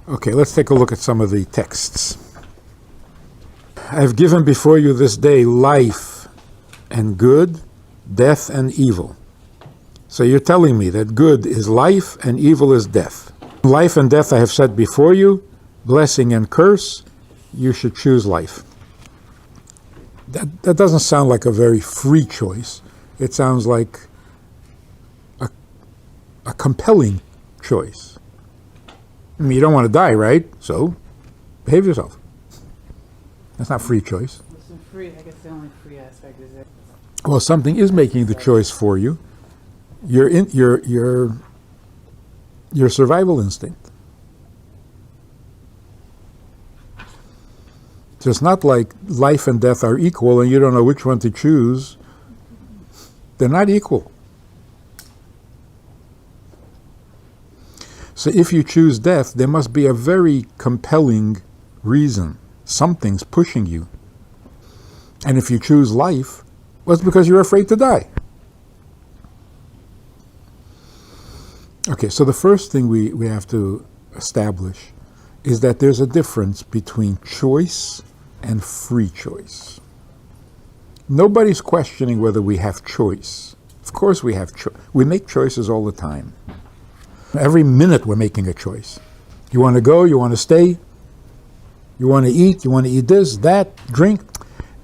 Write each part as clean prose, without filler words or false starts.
Okay, let's take a look at some of the texts. I have given before you this day life and good, death and evil. So you're telling me that good is life and evil is death. Life and death I have set before you, blessing and curse, you should choose life. That doesn't sound like a very free choice. It sounds like a compelling choice. I mean, you don't want to die, right? So behave yourself. That's not free choice. Free, I guess the only free aspect is it. Well, something is making the choice for you. Your survival instinct. So it's not like life and death are equal and you don't know which one to choose. They're not equal. So if you choose death, there must be a very compelling reason. Something's pushing you. And if you choose life, well, it's because you're afraid to die. Okay, so the first thing we have to establish is that there's a difference between choice and free choice. Nobody's questioning whether we have choice. Of course we have choice. We make choices all the time. Every minute we're making a choice. You want to go, you want to stay, you want to eat this, that, drink.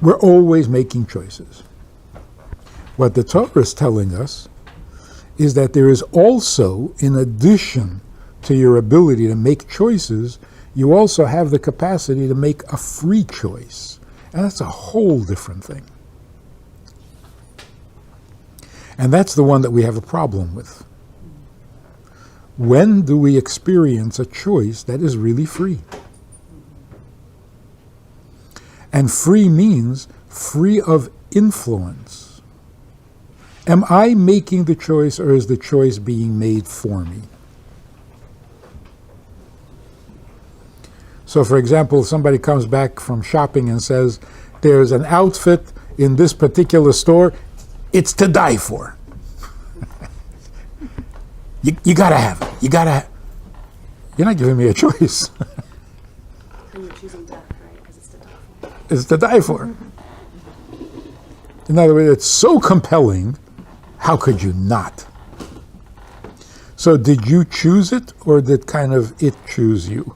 We're always making choices. What the Torah is telling us is that there is also, in addition to your ability to make choices, you also have the capacity to make a free choice. And that's a whole different thing. And that's the one that we have a problem with. When do we experience a choice that is really free? And free means free of influence. Am I making the choice or is the choice being made for me? So for example, somebody comes back from shopping and says, there's an outfit in this particular store, it's to die for. You gotta have it. You're not giving me a choice. And you're choosing death, right? Because it's to die for. It's to die for. In other words, it's so compelling, how could you not? So did you choose it, or did kind of it choose you?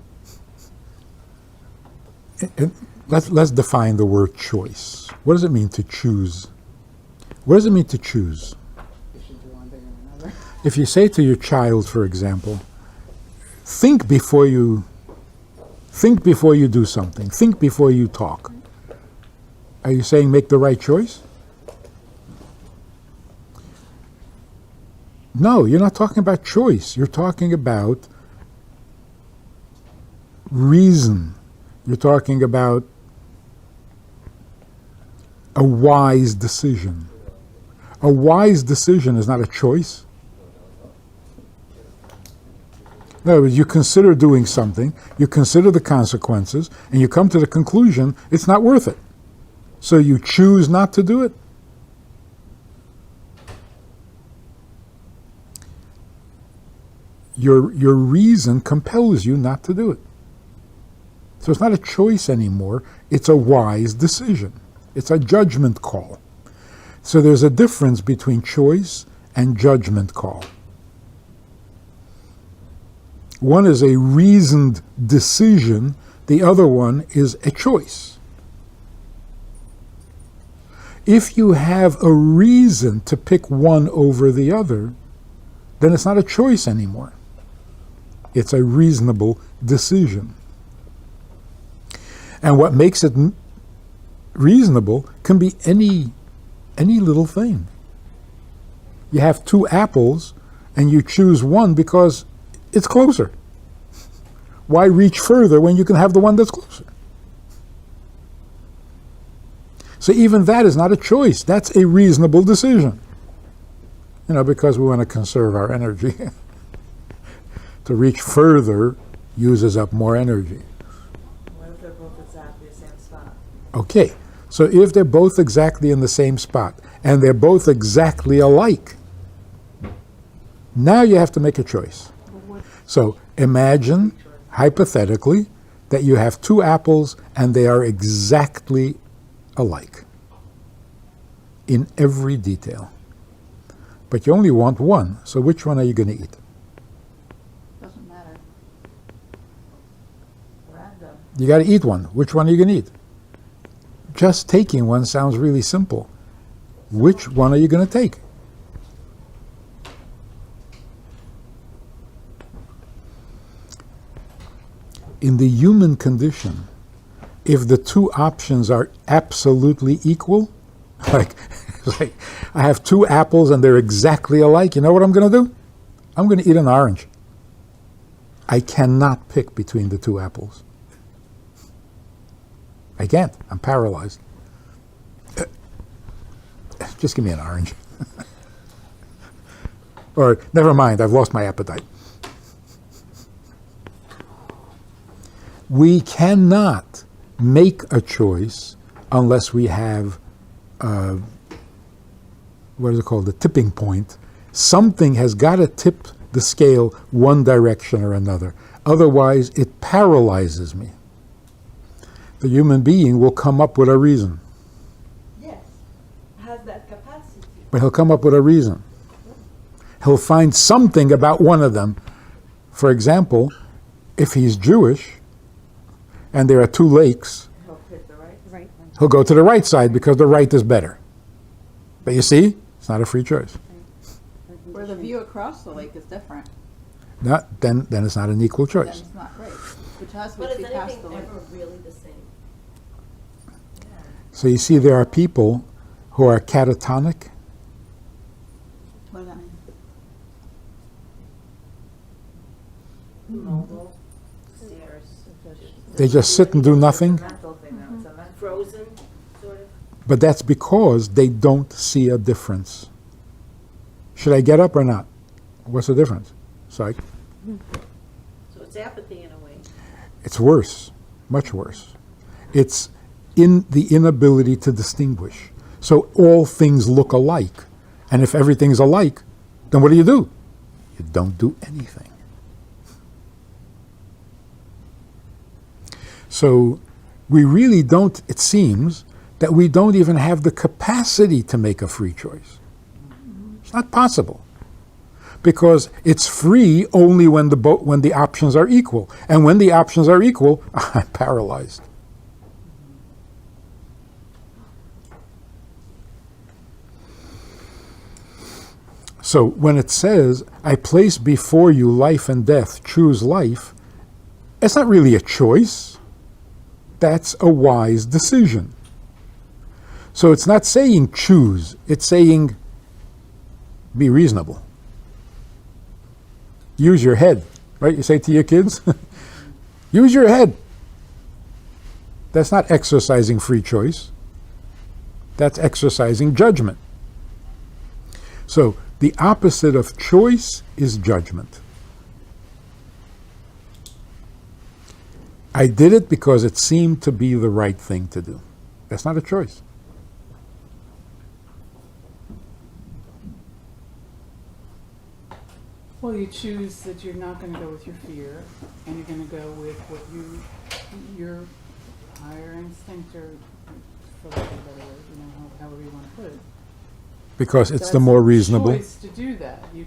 Let's define the word choice. What does it mean to choose? What does it mean to choose? If you say to your child, for example, think before you do something, think before you talk. Are you saying make the right choice? No, you're not talking about choice. You're talking about reason. You're talking about a wise decision. A wise decision is not a choice. In other words, you consider doing something, you consider the consequences, and you come to the conclusion it's not worth it. So you choose not to do it. Your reason compels you not to do it. So it's not a choice anymore, it's a wise decision. It's a judgment call. So there's a difference between choice and judgment call. One is a reasoned decision, the other one is a choice. If you have a reason to pick one over the other, then it's not a choice anymore. It's a reasonable decision. And what makes it reasonable can be any little thing. You have two apples and you choose one because it's closer. Why reach further when you can have the one that's closer? So even that is not a choice. That's a reasonable decision. Because we want to conserve our energy. To reach further uses up more energy. What if they're both exactly the same spot? Okay, so if they're both exactly in the same spot and they're both exactly alike, now you have to make a choice. So imagine hypothetically, that you have two apples and they are exactly alike in every detail. But you only want one, so which one are you going to eat? Doesn't matter. Random. You got to eat one. Which one are you going to eat? Just taking one sounds really simple. Which one are you going to take? In the human condition, if the two options are absolutely equal, like I have two apples and they're exactly alike, you know what I'm going to do? I'm going to eat an orange. I cannot pick between the two apples. I can't. I'm paralyzed. Just give me an orange. Or, never mind, I've lost my appetite. We cannot make a choice unless we have, what is it called, the tipping point. Something has got to tip the scale one direction or another. Otherwise, it paralyzes me. The human being will come up with a reason. Yes, has that capacity. But he'll come up with a reason. He'll find something about one of them. For example, if he's Jewish and there are two lakes, He'll pick the right. Right. he'll go to the right side because the right is better. But you see, it's not a free choice. Where the view across the lake is different. Then it's not an equal Then choice. it's not right. Which has But to is see past the anything lake. ever really the same? So you see, there are people who are catatonic. What does that mean? Mobile, stairs, They just sit and do nothing. Mental thing, though. It's a mental. frozen, sort of. But that's because they don't see a difference. Should I get up or not? What's the difference? Psych. So it's apathy in a way. It's worse, much worse. It's in the inability to distinguish. So all things look alike. And if everything's alike, then what do? You don't do anything. So we really don't, it seems, that we don't even have the capacity to make a free choice. It's not possible. Because it's free only when the options are equal. And when the options are equal, I'm paralyzed. So when it says, I place before you life and death, choose life, it's not really a choice. That's a wise decision. So it's not saying choose, it's saying be reasonable. Use your head, right? You say to your kids, use your head. That's not exercising free choice. That's exercising judgment. So the opposite of choice is judgment. I did it because it seemed to be the right thing to do. That's not a choice. Well, you choose that you're not going to go with your fear, and you're going to go with what your higher instinct, or for lack of a better word, however you want to put it. Because it's the That's more a reasonable. choice to do that. You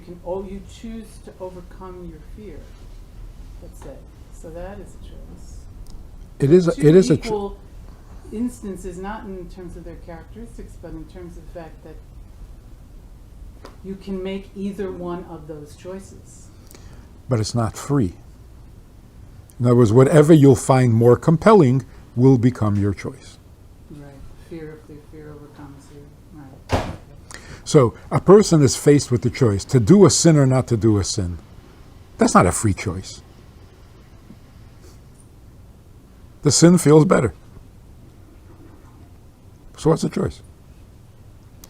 choose to overcome your fear. Let's say. So that is a choice. It is a equal instances, not in terms of their characteristics, but in terms of the fact that you can make either one of those choices. but it's not free. In other words, whatever you'll find more compelling will become your choice. Right. Fear overcomes you. Right. So a person is faced with the choice to do a sin or not to do a sin. That's not a free choice. The sin feels better. So what's the choice?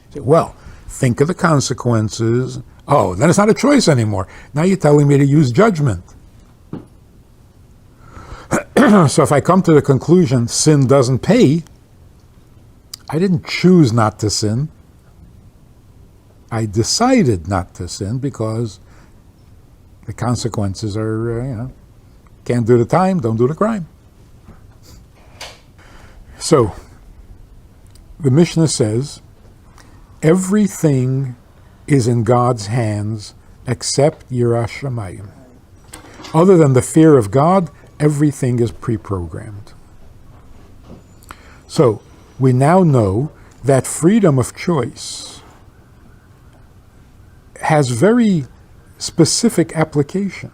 You say, well, think of the consequences. Oh, then it's not a choice anymore. Now you're telling me to use judgment. So if I come to the conclusion sin doesn't pay, I didn't choose not to sin. I decided not to sin because the consequences are, Can't do the time, don't do the crime. So, the Mishnah says, everything is in God's hands except Yiras Shamayim. Other than the fear of God, everything is pre-programmed. So, we now know that freedom of choice has very specific application.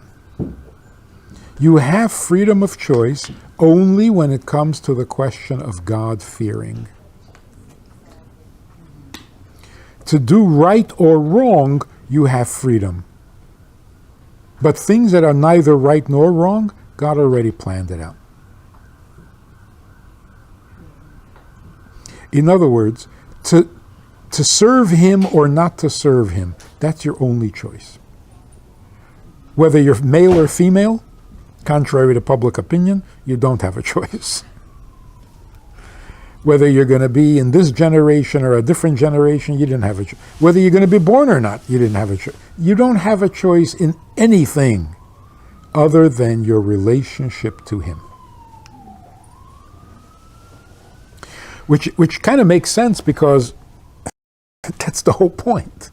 You have freedom of choice only when it comes to the question of God-fearing. To do right or wrong, you have freedom. But things that are neither right nor wrong, God already planned it out. In other words, to serve Him or not to serve Him, that's your only choice. Whether you're male or female, contrary to public opinion, you don't have a choice. Whether you're going to be in this generation or a different generation, you didn't have a choice. Whether you're going to be born or not, you didn't have a choice. You don't have a choice in anything other than your relationship to Him. Which kind of makes sense, because that's the whole point.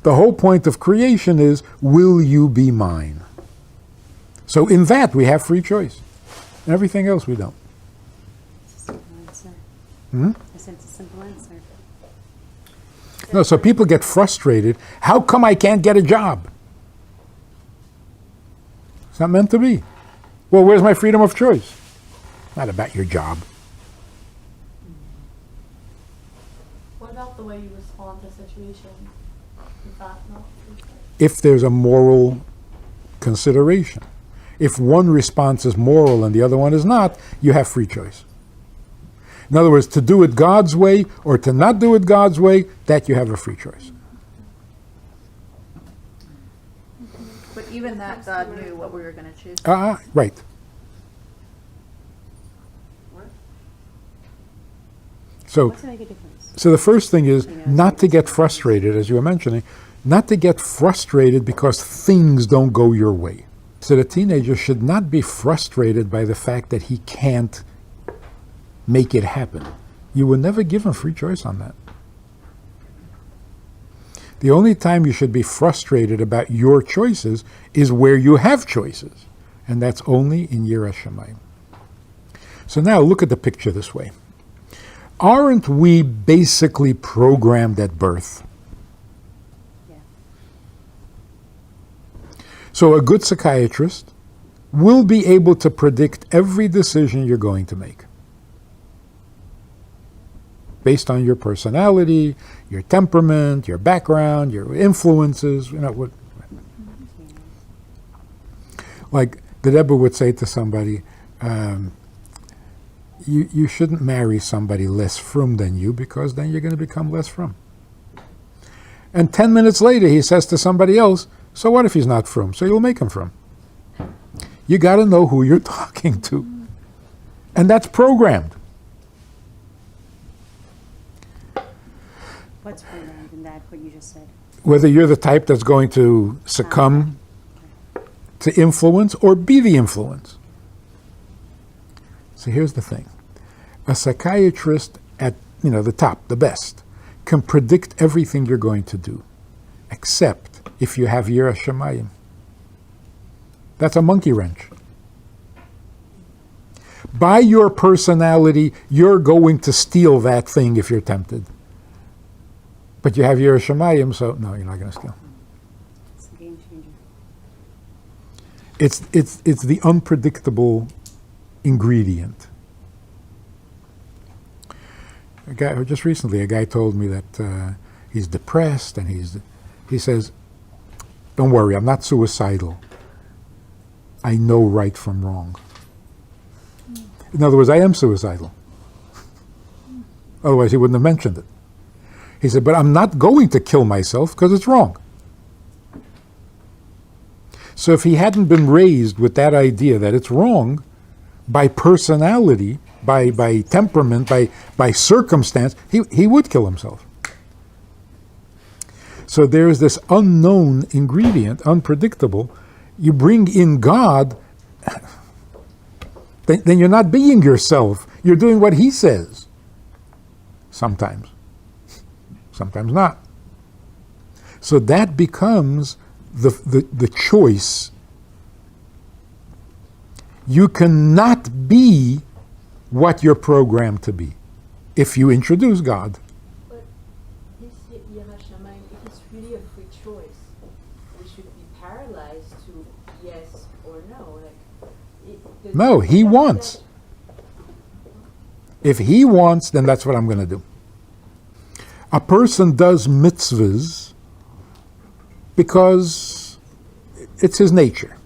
The whole point of creation is, will you be mine? So in that we have free choice. And everything else we don't. Simple answer. I said it's a simple answer. No, so people get frustrated. How come I can't get a job? It's not meant to be. Well, where's my freedom of choice? Not about your job. What about the way you respond to situations? Is that not true? If there's a moral consideration. If one response is moral and the other one is not, you have free choice. In other words, to do it God's way or to not do it God's way, that you have a free choice. But even that, God knew what we were going to choose. Right. So, What's to make a difference? so the first thing is not to get frustrated, as you were mentioning, not to get frustrated because things don't go your way. So the teenager should not be frustrated by the fact that he can't make it happen. You will never give him free choice on that. The only time you should be frustrated about your choices is where you have choices. And that's only in Yiras Shamayim. So now look at the picture this way. Aren't we basically programmed at birth? Yeah. So a good psychiatrist will be able to predict every decision you're going to make, based on your personality, your temperament, your background, your influences. Like the Rebbe would say to somebody, you shouldn't marry somebody less frum than you, because then you're going to become less frum. And 10 minutes later he says to somebody else, so what if he's not frum? So you'll make him frum. You got to know who you're talking to. And that's programmed. What's programmed in that, what you just said? Whether you're the type that's going to succumb to influence or be the influence. So here's the thing. A psychiatrist at the top, the best, can predict everything you're going to do, except if you have Yiras Shamayim. That's a monkey wrench. By your personality, you're going to steal that thing if you're tempted. But you have Yiras Shamayim, so no, you're not going to steal. It's a game changer. It's the unpredictable ingredient. Just recently, a guy told me that he's depressed, and he says, "Don't worry, I'm not suicidal. I know right from wrong." In other words, I am suicidal. Otherwise, he wouldn't have mentioned it. He said, "But I'm not going to kill myself because it's wrong." So if he hadn't been raised with that idea that it's wrong, by personality, by temperament, by circumstance, he would kill himself. So there's this unknown ingredient, unpredictable. You bring in God, then you're not being yourself. You're doing what he says. Sometimes. Sometimes not. So that becomes the choice. You cannot be what you're programmed to be if you introduce God. But this Yiras Shamayim, if it's really a free choice, we should be paralyzed to yes or no. No, he wants. If he wants, then that's what I'm going to do. A person does mitzvahs because it's his nature.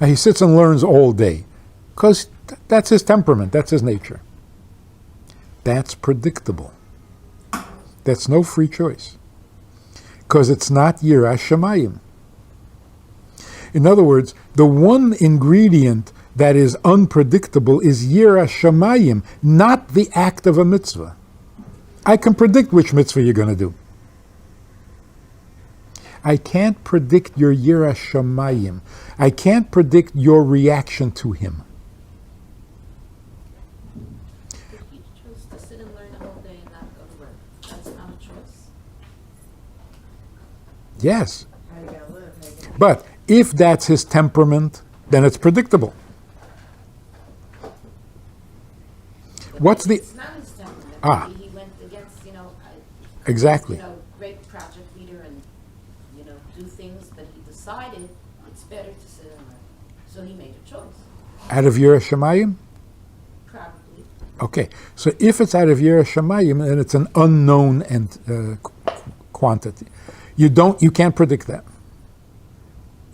Now, he sits and learns all day because that's his temperament, that's his nature. That's predictable. That's no free choice because it's not Yiras Shamayim. In other words, the one ingredient that is unpredictable is Yiras Shamayim, not the act of a mitzvah. I can predict which mitzvah you're going to do. I can't predict your Yiras Shamayim. I can't predict your reaction to him. If he chose to sit and learn the whole day and not go to work, that's not a choice. Yes. But if that's his temperament, then it's predictable. What's the... It's not his temperament. Ah. He went against, Exactly. great project leader and, do things, but he decided it's better to sit and learn. So he made a choice. Out of Yiras Shamayim? Probably. Okay. So if it's out of Yiras Shamayim, then it's an unknown and quantity. You can't predict that.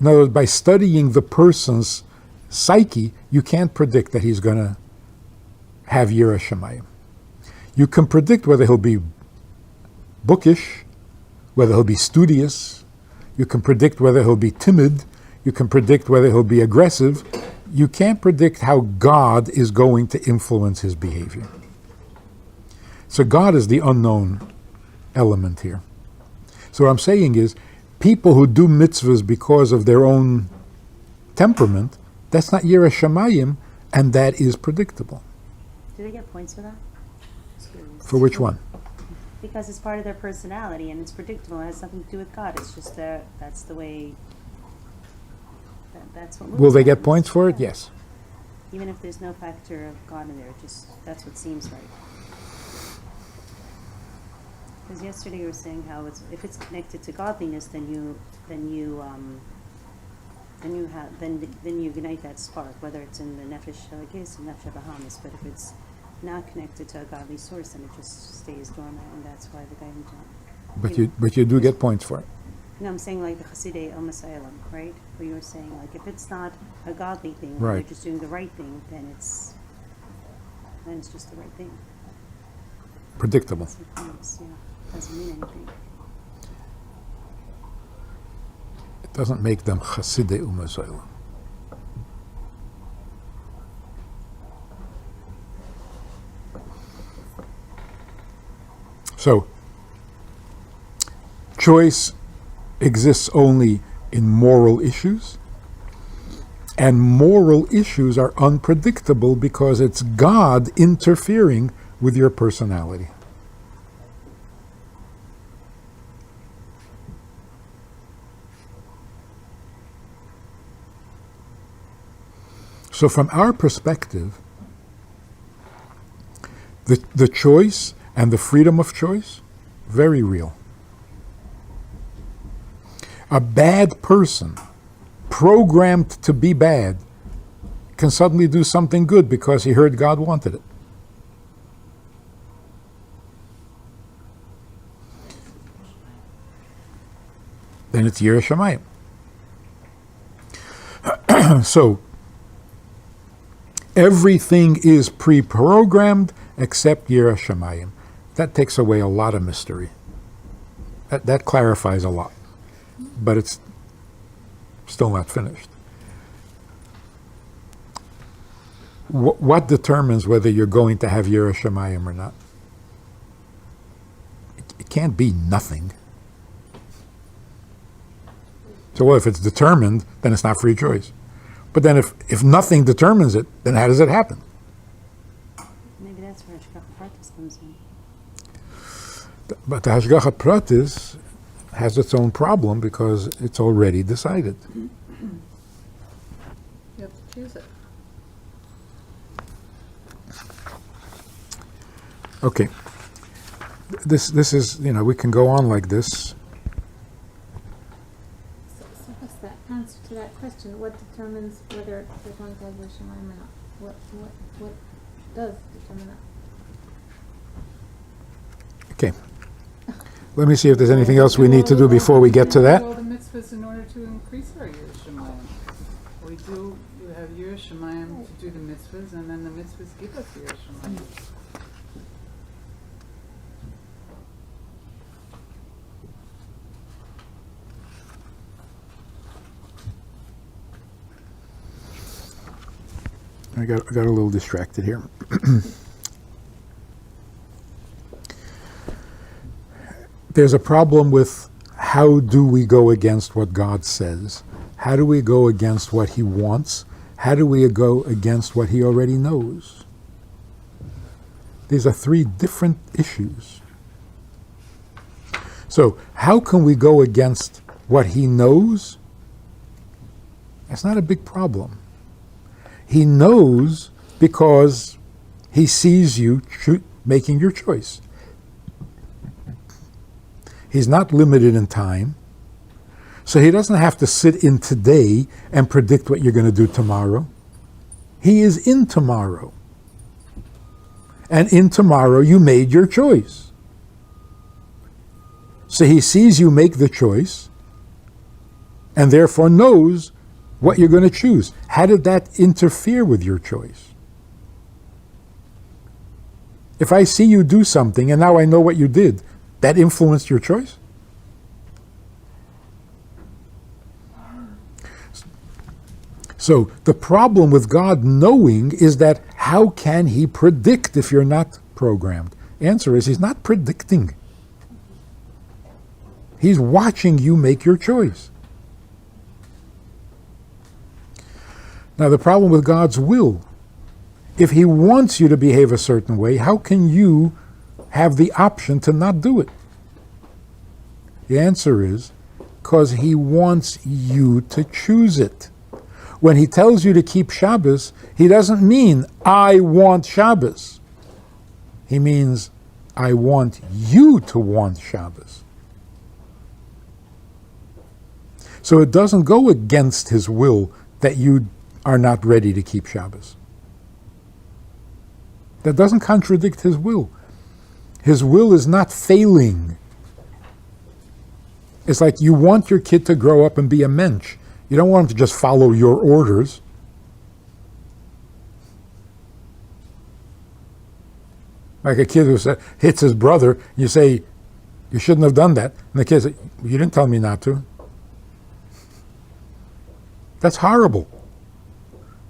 In other words, by studying the person's psyche, you can't predict that he's going to have Yiras Shamayim. You can predict whether he'll be bookish, whether he'll be studious. You can predict whether he'll be timid. You can predict whether he'll be aggressive. You can't predict how God is going to influence his behavior. So God is the unknown element here. So what I'm saying is, people who do mitzvahs because of their own temperament, that's not Yiras Shamayim, and that is predictable. Do they get points for that? For which one? Because it's part of their personality and it's predictable. It has something to do with God. It's just that's the way. That's what. Will they get points for it? Yes. Even if there's no factor of God in there, that's what seems right. Because yesterday you were saying how if it's connected to godliness, then you ignite that spark, whether it's in the nefesh halakis and nefesh bahamis. But if it's not connected to a godly source, then it just stays dormant, and that's why the guy who But you do get points for it. No, I'm saying like the Chasidei El Masaylam, right? Where you were saying like if it's not a godly thing, Right. you're just doing the right thing, then it's just the right thing. Predictable. That's the things, doesn't mean anything. It doesn't make them Chasidei U'Masayla. So, choice exists only in moral issues, and moral issues are unpredictable because it's God interfering with your personality. So from our perspective, the choice and the freedom of choice, very real. A bad person, programmed to be bad, can suddenly do something good because he heard God wanted it. Then it's Yiras Shamayim. So, everything is pre-programmed except Yiras Shamayim. That takes away a lot of mystery. That clarifies a lot. But it's still not finished. What determines whether you're going to have Yiras Shamayim or not? It can't be nothing. So if it's determined, then it's not free choice. But then if nothing determines it, then how does it happen? Maybe that's where Hashgacha Pratis comes in. But the Hashgacha Pratis has its own problem because it's already decided. You have to choose it. Okay. This is, we can go on like this. So what's the answer to that question? What determines whether they're going to have Yiras Shamayim or not? What does determine that? Okay. Let me see if there's anything else we need to do before we get to that. All the mitzvahs in order to increase our Yiras Shamayim. You have Yiras Shamayim to do the mitzvahs, and then the mitzvahs give us Yiras Shamayim. I got a little distracted here. There's a problem with how do we go against what God says? How do we go against what He wants? How do we go against what He already knows? These are three different issues. So, how can we go against what He knows? That's not a big problem. He knows because He sees you making your choice. He's not limited in time, so He doesn't have to sit in today and predict what you're going to do tomorrow. He is in tomorrow. And in tomorrow you made your choice. So He sees you make the choice and therefore knows what you're going to choose. How did that interfere with your choice? If I see you do something and now I know what you did, that influenced your choice? So the problem with God knowing is that how can He predict if you're not programmed? Answer is He's not predicting. He's watching you make your choice. Now the problem with God's will, if He wants you to behave a certain way, how can you have the option to not do it? The answer is because He wants you to choose it. When He tells you to keep Shabbos, He doesn't mean, I want Shabbos. He means, I want you to want Shabbos. So it doesn't go against His will that you are not ready to keep Shabbos. That doesn't contradict His will. His will is not failing. It's like you want your kid to grow up and be a mensch. You don't want him to just follow your orders. Like a kid who hits his brother, you say, you shouldn't have done that. And the kid says, you didn't tell me not to. That's horrible.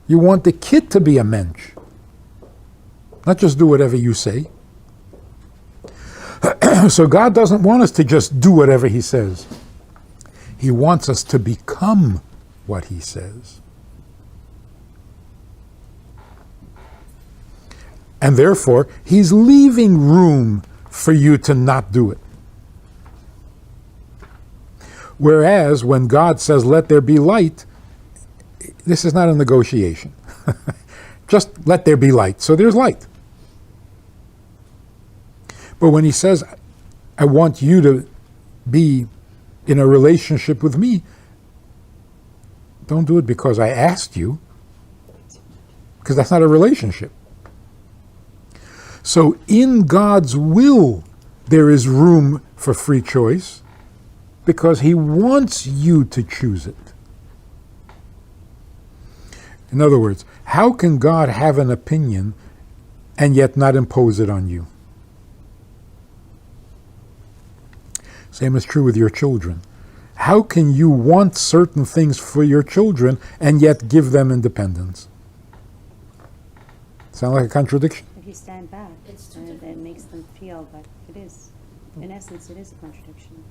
You want the kid to be a mensch, not just do whatever you say. So God doesn't want us to just do whatever He says. He wants us to become what He says. And therefore, He's leaving room for you to not do it. Whereas when God says, let there be light, this is not a negotiation. Just let there be light. So there's light. But when He says, I want you to be in a relationship with me, don't do it because I asked you, because that's not a relationship. So in God's will, there is room for free choice because He wants you to choose it. In other words, how can God have an opinion and yet not impose it on you? Same is true with your children. How can you want certain things for your children and yet give them independence? Sound like a contradiction? If you stand back, that makes them feel like it is. In essence, it is a contradiction.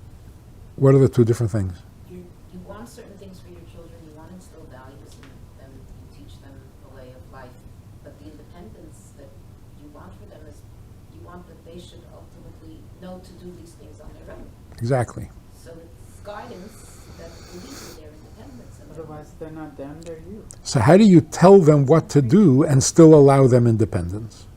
What are the two different things? You want certain things for your children, you want to instill values in them, life, but the independence that you want for them is, you want that they should ultimately know to do these things on their own. Exactly. So it's guidance that will lead to their independence. And Otherwise, they're not them, they're you. So how do you tell them what to do and still allow them independence?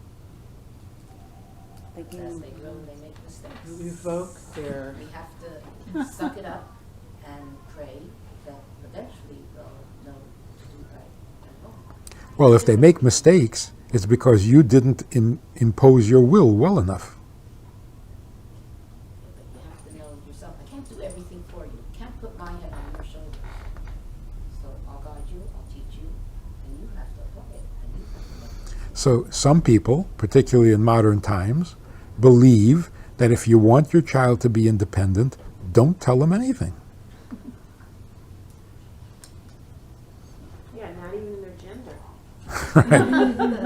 Like, as they grow, they make mistakes. You evoke their, We have to suck it up and pray that eventually they'll know to do right and wrong. Well, if they make mistakes, it's because you didn't impose your will well enough. But you have to know yourself. I can't do everything for you. I can't put my head on your shoulders. So I'll guide you, I'll teach you, and you have to apply it, and you have to make it. So some people, particularly in modern times, believe that if you want your child to be independent, don't tell them anything. Yeah, not even in their gender.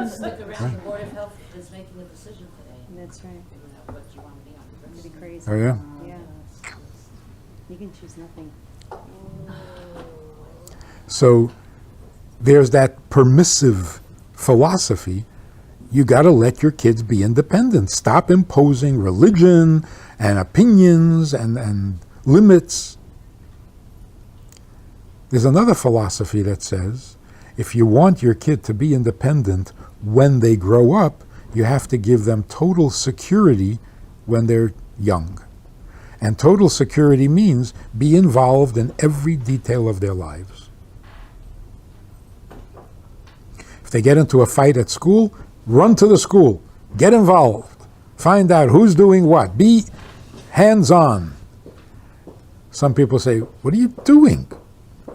Stick around, the Board of Health is making a decision today. That's right. You know, what you want to be on. Pretty crazy. Oh yeah? Yeah. You can choose nothing. So there's that permissive philosophy. You got to let your kids be independent. Stop imposing religion and opinions and limits. There's another philosophy that says if you want your kid to be independent when they grow up, you have to give them total security when they're young. And total security means be involved in every detail of their lives. If they get into a fight at school, run to the school, get involved, find out who's doing what, be hands-on. Some people say, what are you doing?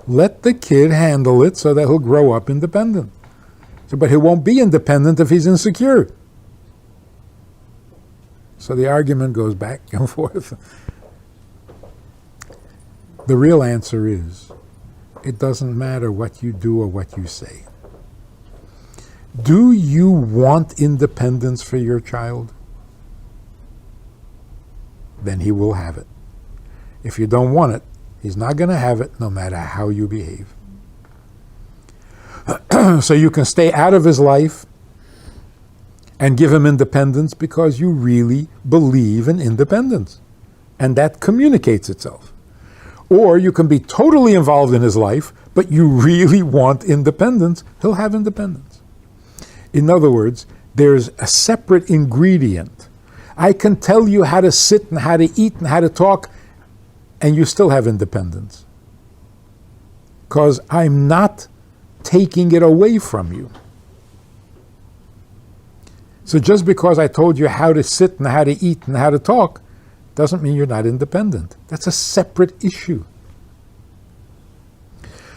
Let the kid handle it so that he'll grow up independent. So, but he won't be independent if he's insecure. So the argument goes back and forth. The real answer is, it doesn't matter what you do or what you say. Do you want independence for your child? Then he will have it. If you don't want it, he's not going to have it no matter how you behave. So you can stay out of his life and give him independence because you really believe in independence. And that communicates itself. Or you can be totally involved in his life, but you really want independence. He'll have independence. In other words, there's a separate ingredient. I can tell you how to sit and how to eat and how to talk, and you still have independence. Because I'm not taking it away from you. So just because I told you how to sit and how to eat and how to talk, doesn't mean you're not independent. That's a separate issue.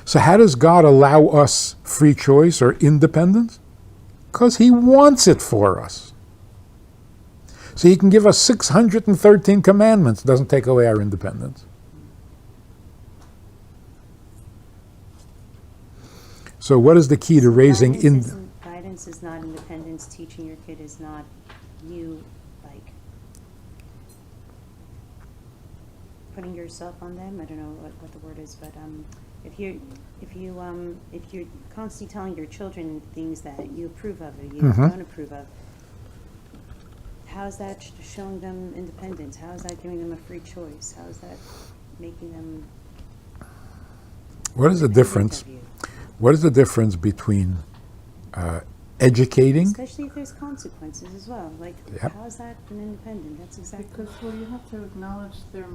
So how does God allow us free choice or independence? Because he wants it for us. So he can give us 613 commandments. Doesn't take away our independence. So what is the key to raising Guidance is not independence. Teaching your kid is not you, like, putting yourself on them. I don't know what the word is, but if you're constantly telling your children things that you approve of or you don't approve of, how is that showing them independence? How is that giving them a free choice? How is that making them? What is the difference? What is the difference between educating? Especially if there's consequences as well. Like, Yep. how is that an independent? That's exactly. because, well, you have to acknowledge their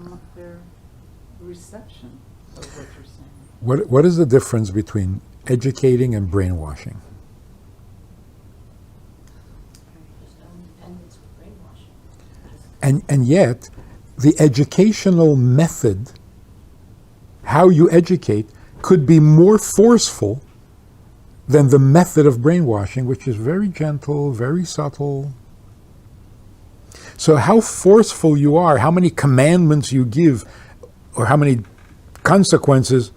reception of what you're saying. What is the difference between educating and brainwashing? There's no independence with brainwashing. And yet, the educational method, how you educate, could be more forceful than the method of brainwashing, which is very gentle, very subtle. So how forceful you are, how many commandments you give, or how many consequences,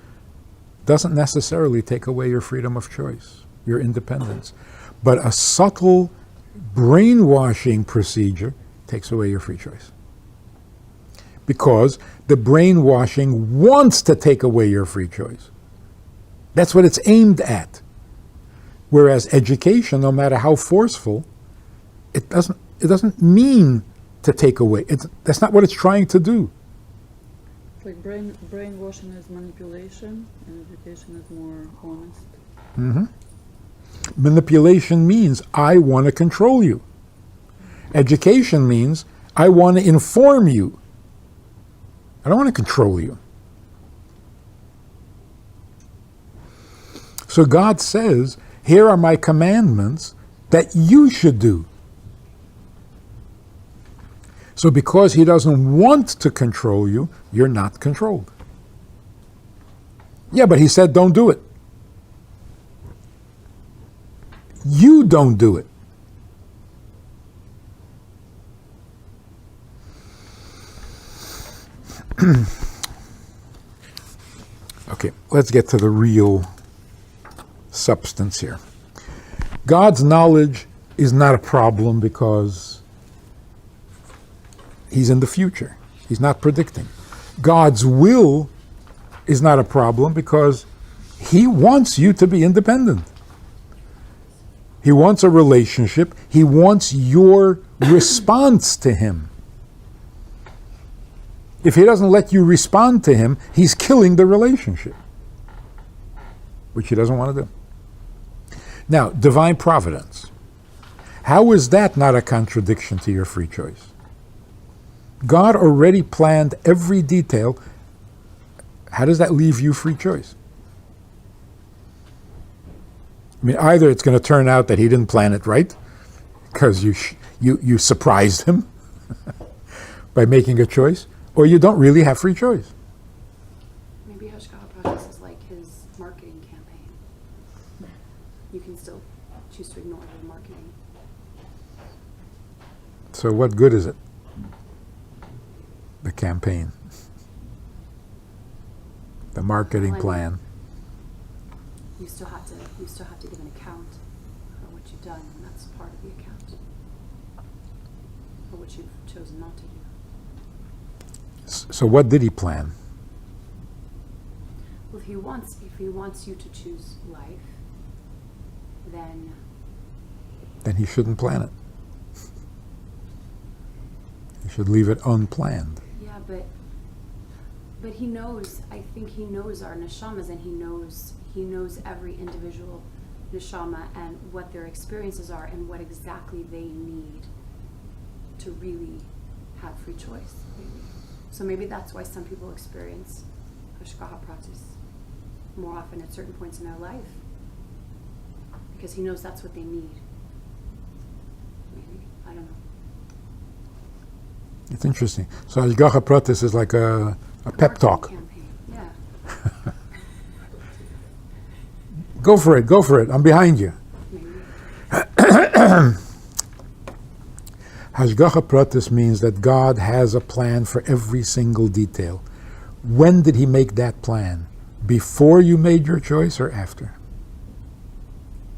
doesn't necessarily take away your freedom of choice, your independence. But a subtle brainwashing procedure takes away your free choice. Because the brainwashing wants to take away your free choice. That's what it's aimed at. Whereas education, no matter how forceful, it doesn't mean to take away. That's not what it's trying to do. It's like brainwashing is manipulation, and education is more honest. Mm-hmm. Manipulation means I want to control you. Education means I want to inform you. I don't want to control you. So God says, here are my commandments that you should do. So because he doesn't want to control you, you're not controlled. Yeah, but he said don't do it. You don't do it. Okay, let's get to the real substance here. God's knowledge is not a problem because he's in the future. He's not predicting. God's will is not a problem because he wants you to be independent. He wants a relationship. He wants your response to him. If he doesn't let you respond to him, he's killing the relationship, which he doesn't want to do. Now, divine providence. How is that not a contradiction to your free choice? God already planned every detail. How does that leave you free choice? I mean, either it's going to turn out that he didn't plan it right, because you surprised him by making a choice, or you don't really have free choice. Maybe Hashgacha Pratis is like his marketing campaign. You can still choose to ignore the marketing. So what good is it? The campaign. The marketing plan. You still have to give an account for what you've done, and that's part of the account. For what you've chosen not to do. So what did he plan? Well, if he wants you to choose life, then He shouldn't plan it. He should leave it unplanned. yeah, but he knows. I think he knows our neshamas, and he knows every individual neshama and what their experiences are and what exactly they need to really have free choice. Maybe. So maybe that's why some people experience Hashgacha Pratis more often at certain points in their life, because he knows that's what they need. Maybe. I don't know. It's interesting. So Hashgacha Pratis is like a pep talk. Campaign. Yeah. Go for it. I'm behind you. Maybe. Hashgacha Pratis means that God has a plan for every single detail. When did he make that plan? Before you made your choice or after?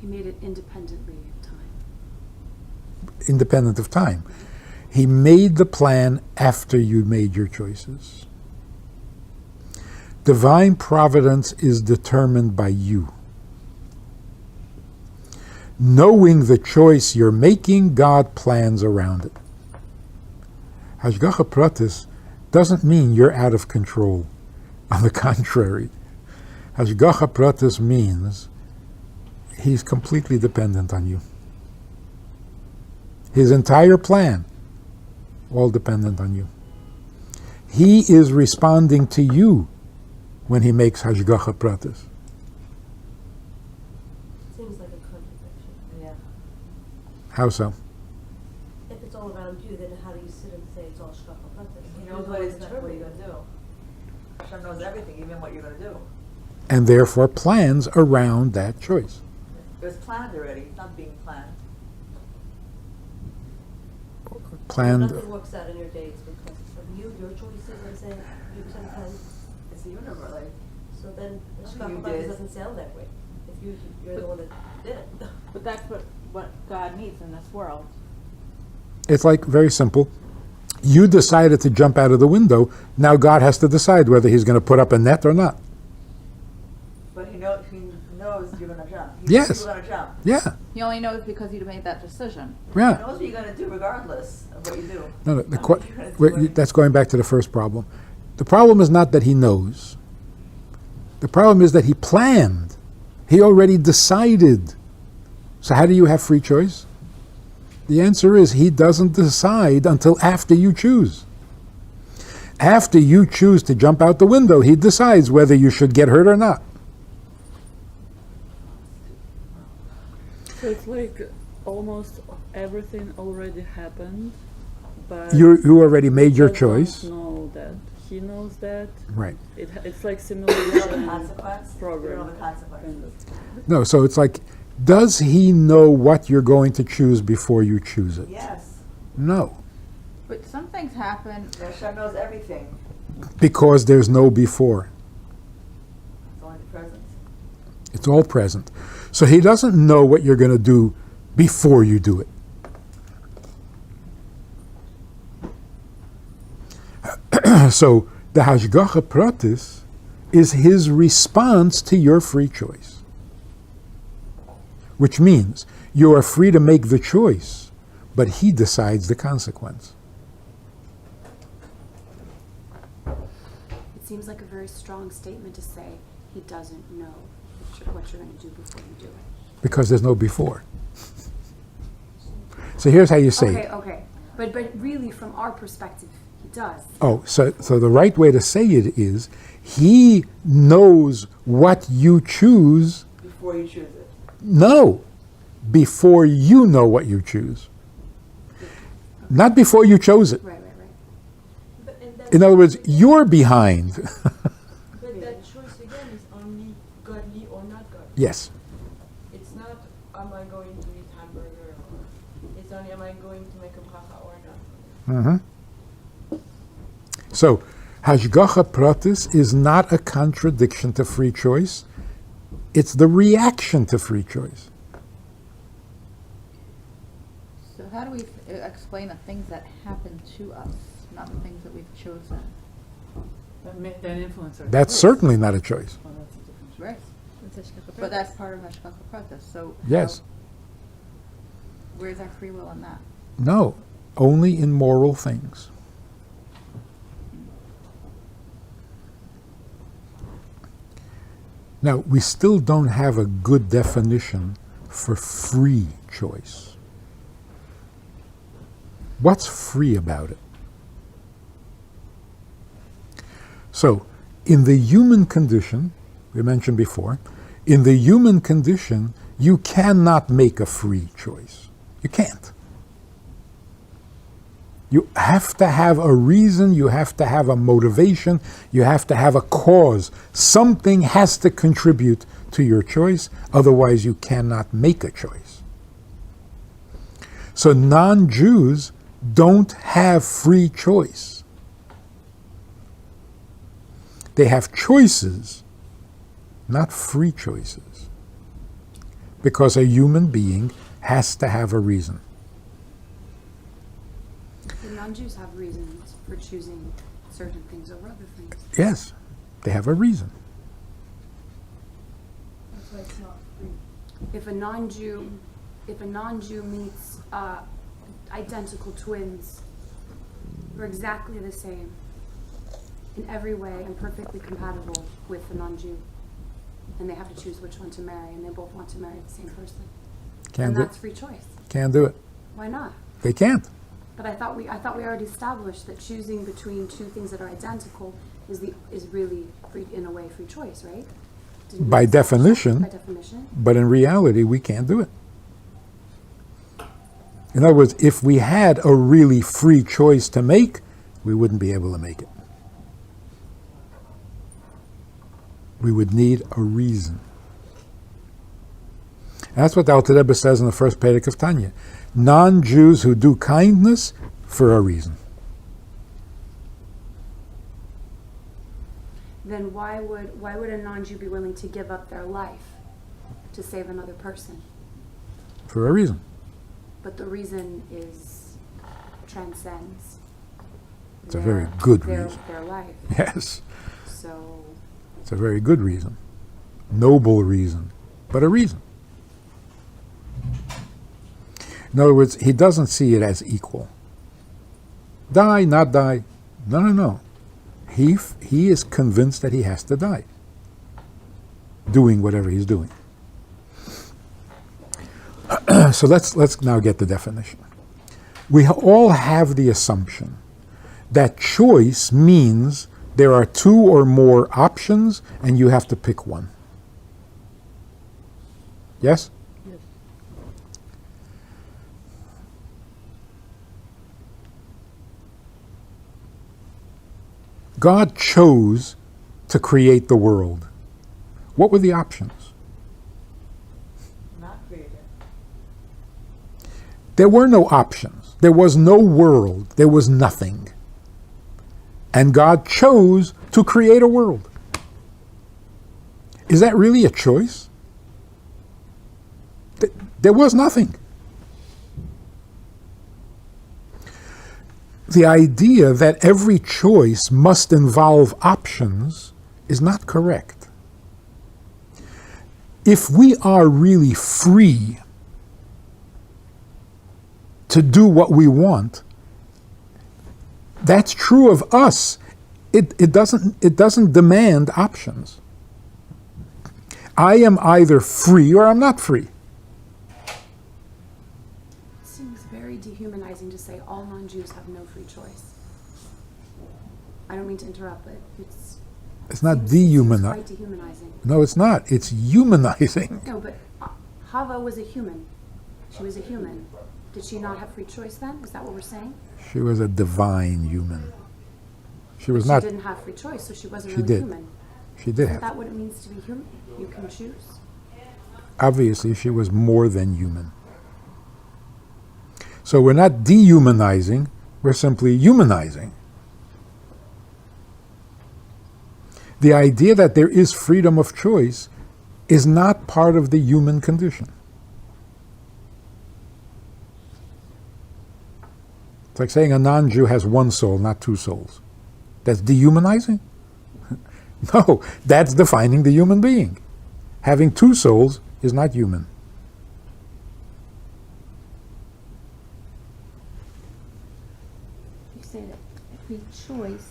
He made it independently of time. Independent of time. He made the plan after you made your choices. Divine providence is determined by you. Knowing the choice you're making, God plans around it. Hashgacha Pratis doesn't mean you're out of control. On the contrary, Hashgacha Pratis means he's completely dependent on you. His entire plan, all dependent on you. He is responding to you when he makes Hashgacha Pratis. Seems like a contradiction. Yeah. How so? If it's all around you, then how do you sit and say it's all Hashgacha Pratis? He knows what you're going to do. Hashem knows everything, even what you're going to do. And therefore plans around that choice. It was planned already. It's not being planned. Planned. Nothing works out in your day. It's because of you, your choices. I'm saying you sometimes. It's the universe. Like, So then You Hashgacha did. Pratis doesn't sound that way. If you're the one that did it. But that's what God needs in this world. It's like very simple. You decided to jump out of the window. Now God has to decide whether he's going to put up a net or not. but he knows knows you're gonna jump. Yes. You're gonna jump. Yeah, He only knows because you made that decision. yeah. He knows what you're gonna do regardless of what you do. No, no, You're gonna do it. that's going back to the first problem. The problem is not that he knows. The problem is that he planned. He already decided. So how do you have free choice? The answer is he doesn't decide until after you choose. After you choose to jump out the window, he decides whether you should get hurt or not. So it's like almost everything already happened, but You already made your doesn't choice. know that. He knows that. Right. It's like You know the simulation consequence. You program. know the consequences. No, so it's like, does he know what you're going to choose before you choose it? Yes. No, But some things happen. Hashem knows everything. because there's no before. It's only the present. It's all present. So he doesn't know what you're going to do before you do it. So the Hashgacha Pratis is his response to your free choice. Which means you are free to make the choice, but he decides the consequence. It seems like a very strong statement to say he doesn't know what you're going to do before you do it. Because there's no before. So here's how you say Okay, it. okay. But really, from our perspective, he does. Oh, so the right way to say it is, he knows what you choose. Before you choose it. No, before you know what you choose. Not before you chose it. Right, right, right. But, and that, In other words, you're behind. but that choice again is only godly or not godly. Yes. It's not, am I going to eat hamburger or it's only, am I going to make a bracha or not? So, Hashgacha Pratis is not a contradiction to free choice. It's the reaction to free choice. So how do we explain the things that happen to us, not the things that we've chosen? That influence our That's choice. certainly not a choice. Well, that's a different choice. Right. But that's part of Hashgacha Pratis. So Yes. where's our free will in that? No, only in moral things. Now, we still don't have a good definition for free choice. What's free about it? So, in the human condition, we mentioned before, in the human condition, you cannot make a free choice. You can't. You have to have a reason, you have to have a motivation, you have to have a cause. Something has to contribute to your choice, otherwise you cannot make a choice. So non-Jews don't have free choice. They have choices, not free choices. Because a human being has to have a reason. The non-Jews have reasons for choosing certain things over other things. Yes, they have a reason. That's why it's not free. If a non-Jew meets identical twins who are exactly the same in every way and perfectly compatible with a non-Jew, and they have to choose which one to marry, and they both want to marry the same person, Can't and do, that's free choice. can't do it. Why not? They can't. But I thought we already established that choosing between two things that are identical is really free, in a way, free choice, right? Didn't we By establish that? definition. By definition. But in reality, we can't do it. In other words, if we had a really free choice to make, we wouldn't be able to make it. We would need a reason. And that's what the Alter Rebbe says in the first Perek of Tanya. Non-Jews who do kindness for a reason. Then why would a non-Jew be willing to give up their life to save another person? For a reason. But the reason transcends. It's a very good their, reason. Their life. Yes. So It's a very good reason. Noble reason. but a reason. In other words, he doesn't see it as equal. Die, not die. No, no, no. He is convinced that he has to die, doing whatever he's doing. So let's now get the definition. We all have the assumption that choice means there are two or more options and you have to pick one. Yes? Yes. God chose to create the world. What were the options? Not created. There were no options. There was no world. There was nothing. And God chose to create a world. Is that really a choice? There was nothing. The idea that every choice must involve options is not correct. If we are really free to do what we want, that's true of us. It doesn't demand options. I am either free or I'm not free. It seems very dehumanizing to say all non-Jews have no free choice. I don't mean to interrupt, but It's not seems dehumanizing. quite dehumanizing. No, it's not. It's humanizing. No, but Hava was a human. She was a human. Did she not have free choice then? Is that what we're saying? She was a divine human. She was She not. didn't have free choice, so she wasn't She really did. human. She did Isn't have. that what it means to be human? You can choose. Obviously, she was more than human. So we're not dehumanizing, we're simply humanizing. The idea that there is freedom of choice is not part of the human condition. It's like saying a non-Jew has one soul, not two souls. That's dehumanizing? No, that's defining the human being. Having two souls is not human. You say that every choice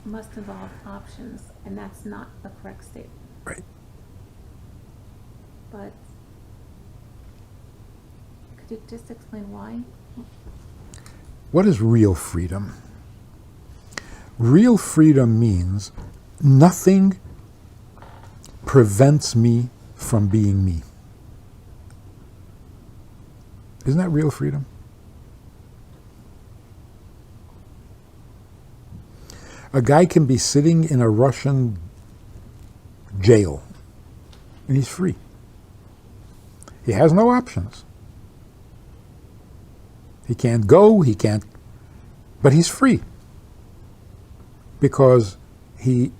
must involve options, and that's not a correct statement. Right. But could you just explain why? What is real freedom? Real freedom means nothing prevents me from being me. Isn't that real freedom? A guy can be sitting in a Russian jail and he's free. He has no options. He can't go, he can't, but he's free because he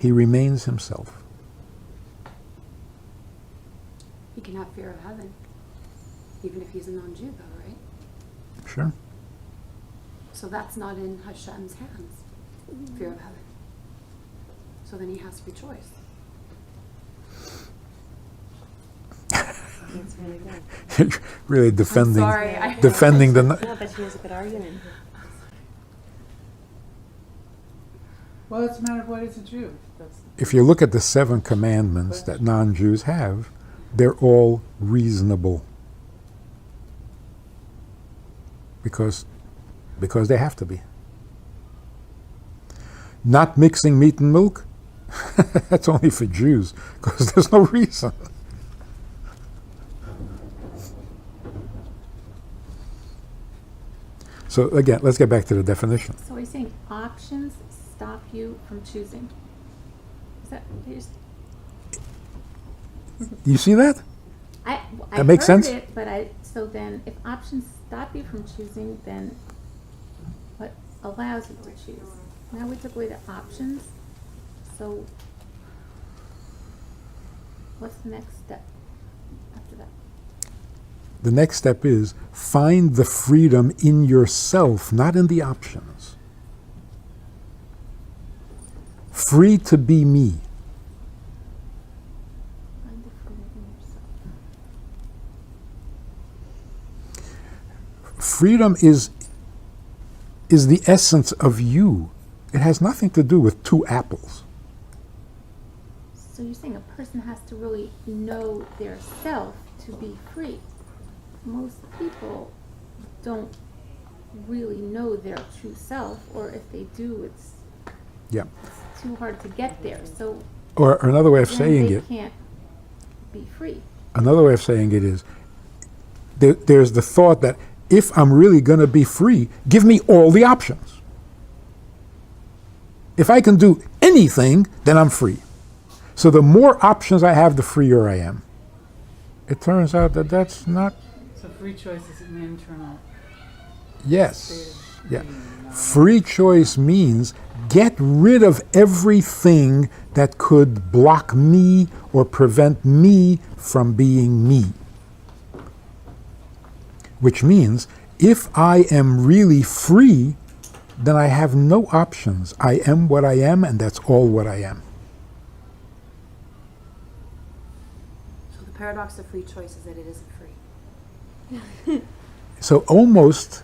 remains himself. He can have fear of heaven, even if he's a non-Jew, though, right? Sure. So that's not in Hashem's hands, fear of heaven. So then he has free choice. That's really good. Really defending, sorry, defending the. No, but she has a good argument. Well, it's a matter of what is a Jew. That's If you look at the 7 commandments that non-Jews have, they're all reasonable because they have to be. Not mixing meat and milk, that's only for Jews because there's no reason. So again, let's get back to the definition. So he's saying options stop you from choosing. Is that Do you see that? I That makes heard sense? it, but so then if options stop you from choosing, then what allows you to choose? Now we took away the options, so what's the next step after that? The next step is find the freedom in yourself, not in the options. Free to be me. Find the freedom Freedom is the essence of you. It has nothing to do with two apples. So you're saying a person has to really know their self to be free. Most people don't really know their true self, or if they do, it's Yeah. too hard to get there. So Or another way of then saying they it, can't be free. another way of saying it is, there's the thought that if I'm really going to be free, give me all the options. If I can do anything, then I'm free. So the more options I have, the freer I am. It turns out that that's not. So free choice is an internal Yes. state of Yeah. being, not- Free choice means get rid of everything that could block me or prevent me from being me. Which means if I am really free, then I have no options. I am what I am, and that's all what I am. So the paradox of free choice is that it isn't free. So almost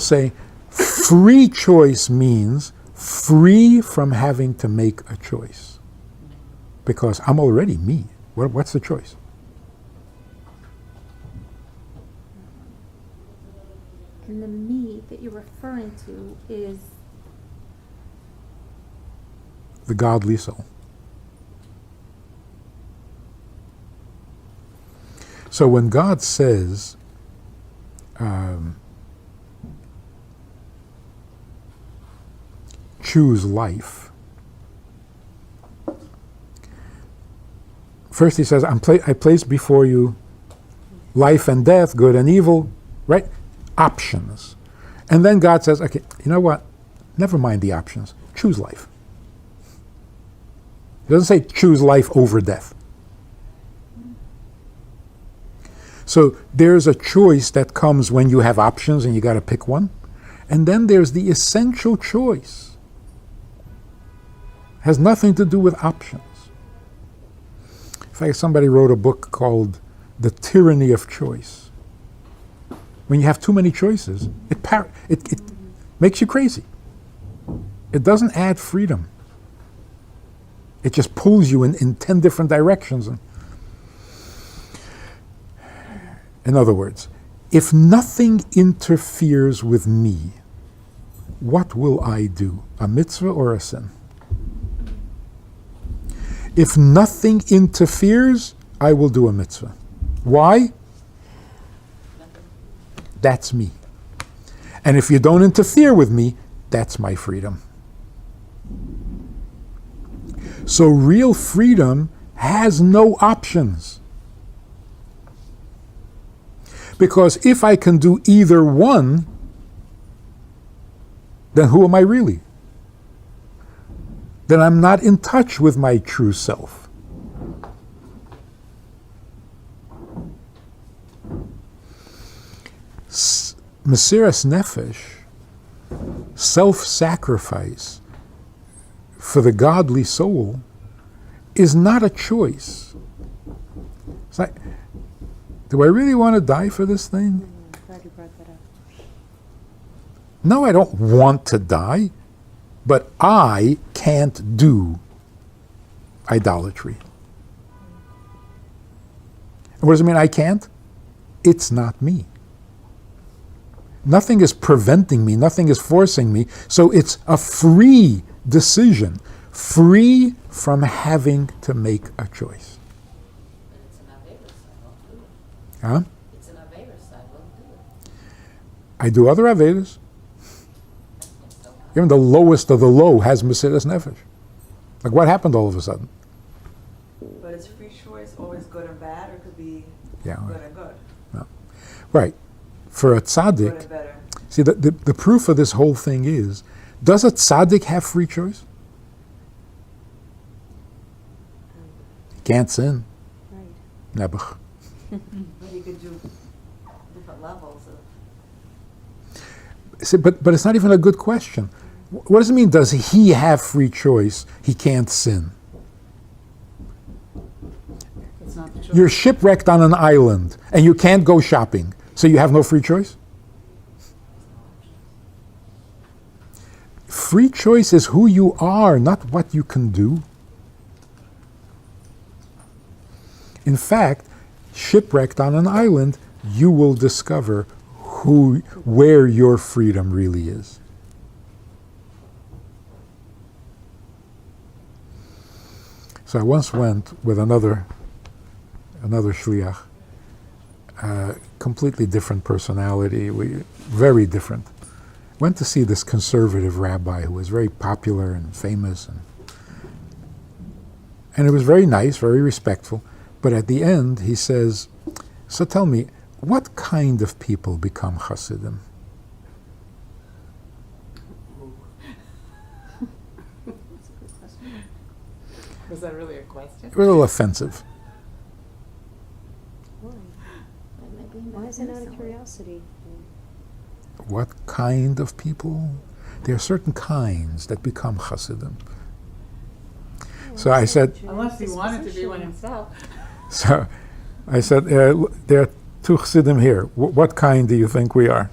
say free choice means free from having to make a choice. Because I'm already me. What's the choice? And the me that you're referring to is The godly soul. So when God says, choose life, first he says, I place before you life and death, good and evil, right? Options. And then God says, okay, you know what? Never mind the options. Choose life. He doesn't say choose life over death. So there's a choice that comes when you have options and you got to pick one. And then there's the essential choice. Has nothing to do with options. In fact, somebody wrote a book called The Tyranny of Choice. When you have too many choices, it makes you crazy. It doesn't add freedom. It just pulls you in 10 different directions. In other words, if nothing interferes with me, what will I do? A mitzvah or a sin? If nothing interferes, I will do a mitzvah. Why? That's me. And if you don't interfere with me, that's my freedom. So real freedom has no options. Because if I can do either one, then who am I really? Then I'm not in touch with my true self. Mesiras Nefesh, self-sacrifice for the godly soul, is not a choice. It's like, do I really want to die for this thing? Glad you brought that up. No, I don't want to die, but I can't do idolatry. And what does it mean I can't? It's not me. Nothing is preventing me, nothing is forcing me, so it's a free decision, free from having to make a choice. But it's an Averis, I won't do it. Huh? It's an Averis, I won't do it. I do other Avedas. Even the lowest of the low has Mesiras Nefesh. Like what happened all of a sudden? But is free choice always good and bad, or could be Yeah, good and good? no. Right. For a Good tzaddik, and better. see, the proof of this whole thing is, does a tzaddik have free choice? Can't sin. Right. Nebuch. But you could do different levels of. See, but it's not even a good question. What does it mean, does he have free choice? He can't sin. It's not the choice. You're shipwrecked on an island and you can't go shopping, so you have no free choice? Free choice is who you are, not what you can do. In fact, shipwrecked on an island, you will discover where your freedom really is. So I once went with another shliach, completely different personality, very different. Went to see this conservative rabbi who was very popular and famous, and it was very nice, very respectful. But at the end, he says, "So tell me, what kind of people become Hasidim?" Was that really a question? A little offensive. Why is it out of curiosity? What kind of people? There are certain kinds that become Hasidim. So I said, Unless he wanted to be one himself. so I said, there are two Chassidim here. What kind do you think we are?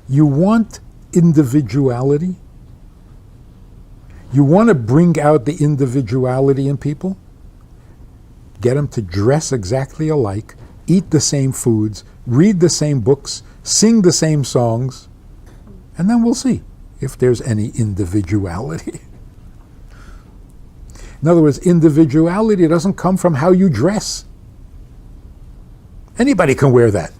You want individuality? You want to bring out the individuality in people? Get them to dress exactly alike, eat the same foods, read the same books, sing the same songs, and then we'll see if there's any individuality. In other words, individuality doesn't come from how you dress. Anybody can wear that.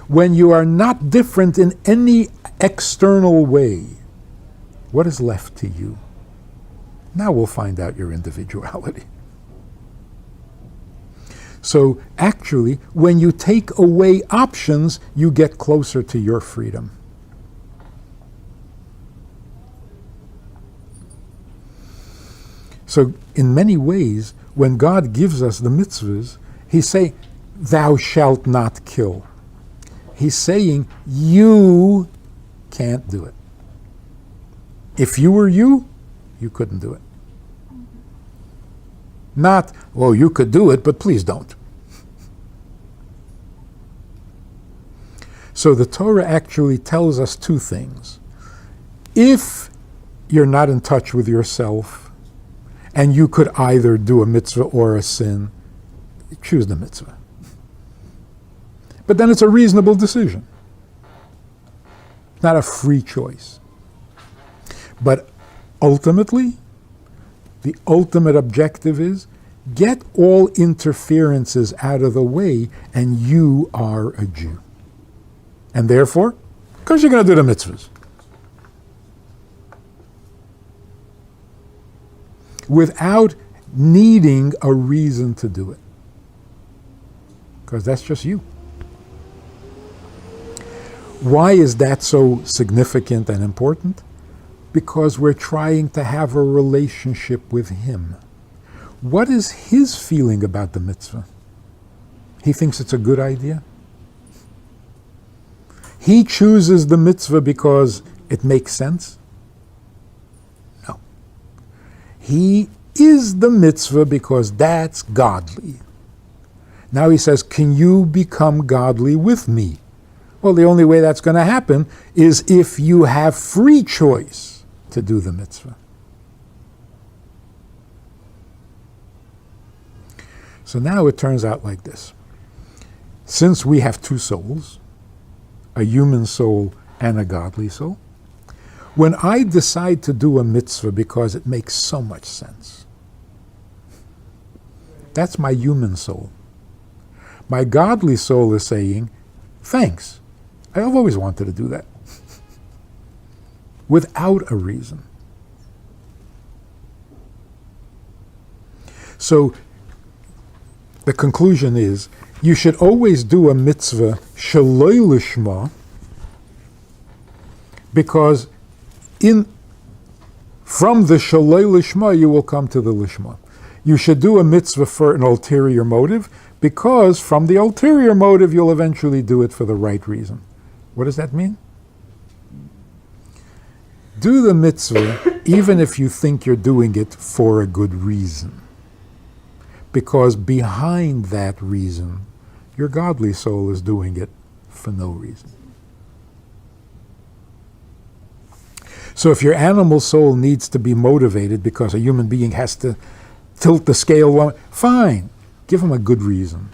When you are not different in any external way, what is left to you? Now we'll find out your individuality. So actually, when you take away options, you get closer to your freedom. So in many ways, when God gives us the mitzvahs, He's saying, "Thou shalt not kill." He's saying, you can't do it. If you were you couldn't do it. Not, well, you could do it, but please don't. So the Torah actually tells us two things. If you're not in touch with yourself, and you could either do a mitzvah or a sin, choose the mitzvah. But then it's a reasonable decision, not a free choice. But ultimately, the ultimate objective is get all interferences out of the way, and you are a Jew. And therefore, because you're going to do the mitzvahs. Without needing a reason to do it. Because that's just you. Why is that so significant and important? Because we're trying to have a relationship with Him. What is His feeling about the mitzvah? He thinks it's a good idea? He chooses the mitzvah because it makes sense? No. He is the mitzvah because that's godly. Now He says, can you become godly with me? Well, the only way that's going to happen is if you have free choice to do the mitzvah. So now it turns out like this. Since we have two souls, a human soul and a godly soul, when I decide to do a mitzvah because it makes so much sense, that's my human soul. My godly soul is saying, thanks. I've always wanted to do that. Without a reason. So the conclusion is, you should always do a mitzvah shaloi lishma, because from the shaloi lishma you will come to the lishma. You should do a mitzvah for an ulterior motive, because from the ulterior motive you'll eventually do it for the right reason. What does that mean? Do the mitzvah even if you think you're doing it for a good reason. Because behind that reason, Your godly soul is doing it for no reason. So if your animal soul needs to be motivated because a human being has to tilt the scale, fine, give him a good reason.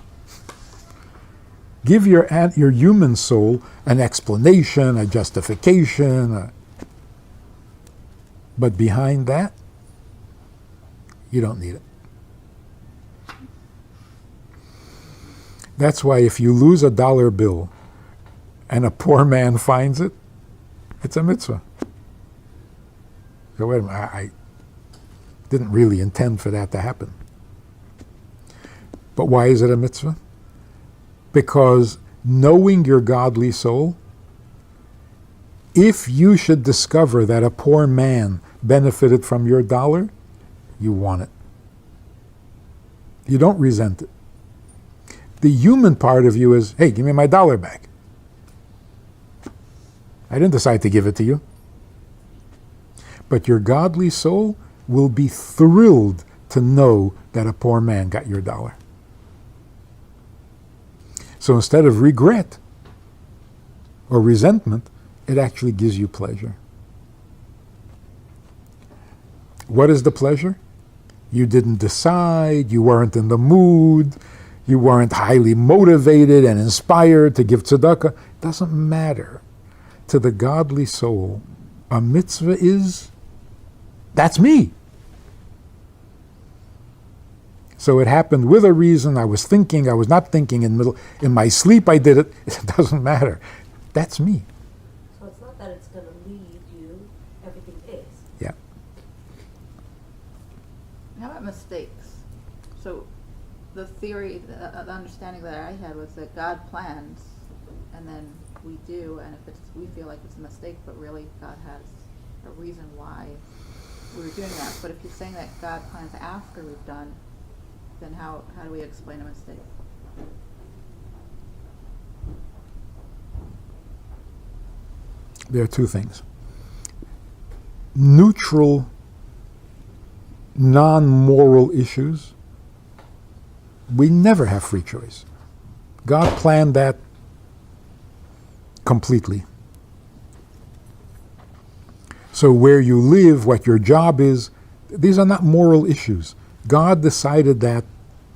Give your human soul an explanation, a justification, but behind that, you don't need it. That's why if you lose a dollar bill and a poor man finds it, it's a mitzvah. So wait a minute, I didn't really intend for that to happen. But why is it a mitzvah? Because knowing your godly soul, if you should discover that a poor man benefited from your dollar, you want it. You don't resent it. The human part of you is, hey, give me my dollar back. I didn't decide to give it to you. But your godly soul will be thrilled to know that a poor man got your dollar. So instead of regret or resentment, it actually gives you pleasure. What is the pleasure? You didn't decide, you weren't in the mood, you weren't highly motivated and inspired to give tzedakah. It doesn't matter. To the godly soul, a mitzvah is, that's me. So it happened with a reason. I was thinking, I was not thinking in my sleep I did it. It doesn't matter. That's me. So it's not that it's going to lead you, everything is. Yeah. How about mistakes? So the theory, the understanding that I had was that God plans, and then we do, and if we feel like it's a mistake, but really God has a reason why we were doing that. But if you're saying that God plans after we've done, then how do we explain a mistake? There are two things. Neutral, non-moral issues, we never have free choice. God planned that completely. So where you live, what your job is, these are not moral issues. God decided that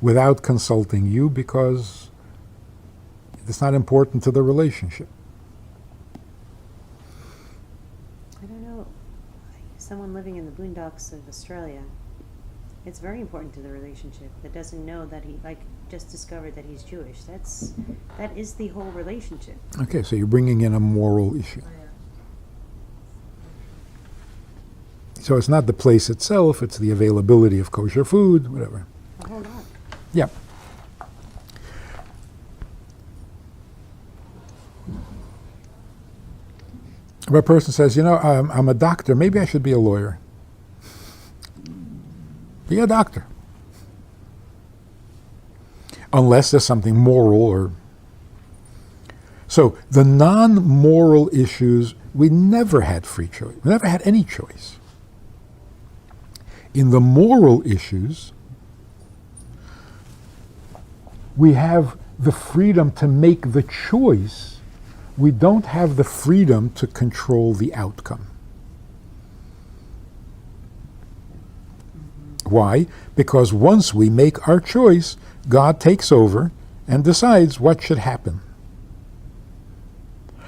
without consulting you because it's not important to the relationship. I don't know. Someone living in the boondocks of Australia, it's very important to the relationship that doesn't know that he just discovered that he's Jewish. That is the whole relationship. Okay, so you're bringing in a moral issue. So it's not the place itself, it's the availability of kosher food, whatever. A whole lot. Yeah. If a person says, I'm a doctor, maybe I should be a lawyer. Be a doctor. Unless there's something moral or... So the non-moral issues, we never had free choice. We never had any choice. In the moral issues, we have the freedom to make the choice. We don't have the freedom to control the outcome. Why? Because once we make our choice, God takes over and decides what should happen.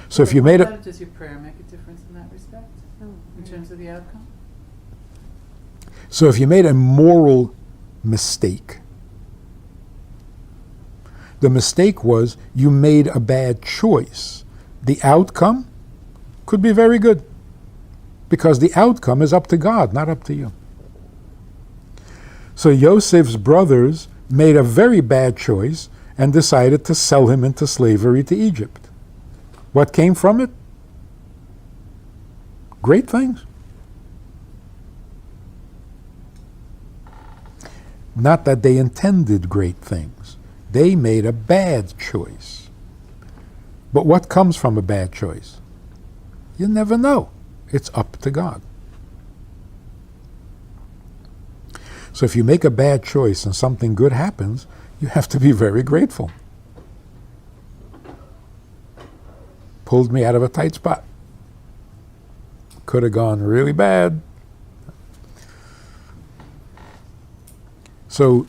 So if you made it... Does your prayer make a difference in that respect? In terms of the outcome? So if you made a moral mistake, the mistake was you made a bad choice. The outcome could be very good because the outcome is up to God, not up to you. So Yosef's brothers made a very bad choice and decided to sell him into slavery to Egypt. What came from it? Great things. Not that they intended great things. They made a bad choice. But what comes from a bad choice? You never know. It's up to God. So if you make a bad choice and something good happens, you have to be very grateful. pulled me out of a tight spot. Could have gone really bad. So,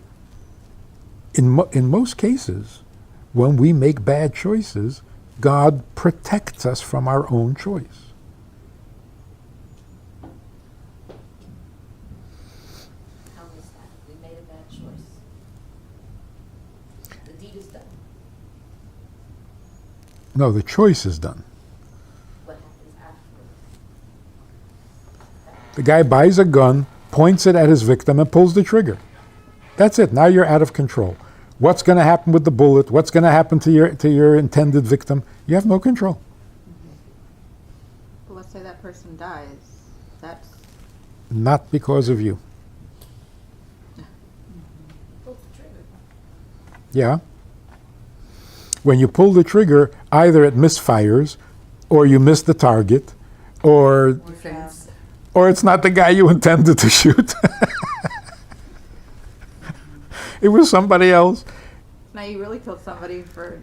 in most cases, when we make bad choices, God protects us from our own choice. How is that? We made a bad choice. The deed is done. No, the choice is done. What happens afterwards? The guy buys a gun, points it at his victim, and pulls the trigger. That's it. Now you're out of control. What's going to happen with the bullet? What's going to happen to your intended victim? You have no control. But let's say that person dies. That's Not because of you. Pull the trigger. Yeah. When you pull the trigger, either it misfires, or you miss the target, or Defense. it's not the guy you intended to shoot. It was somebody else. now you really killed somebody for.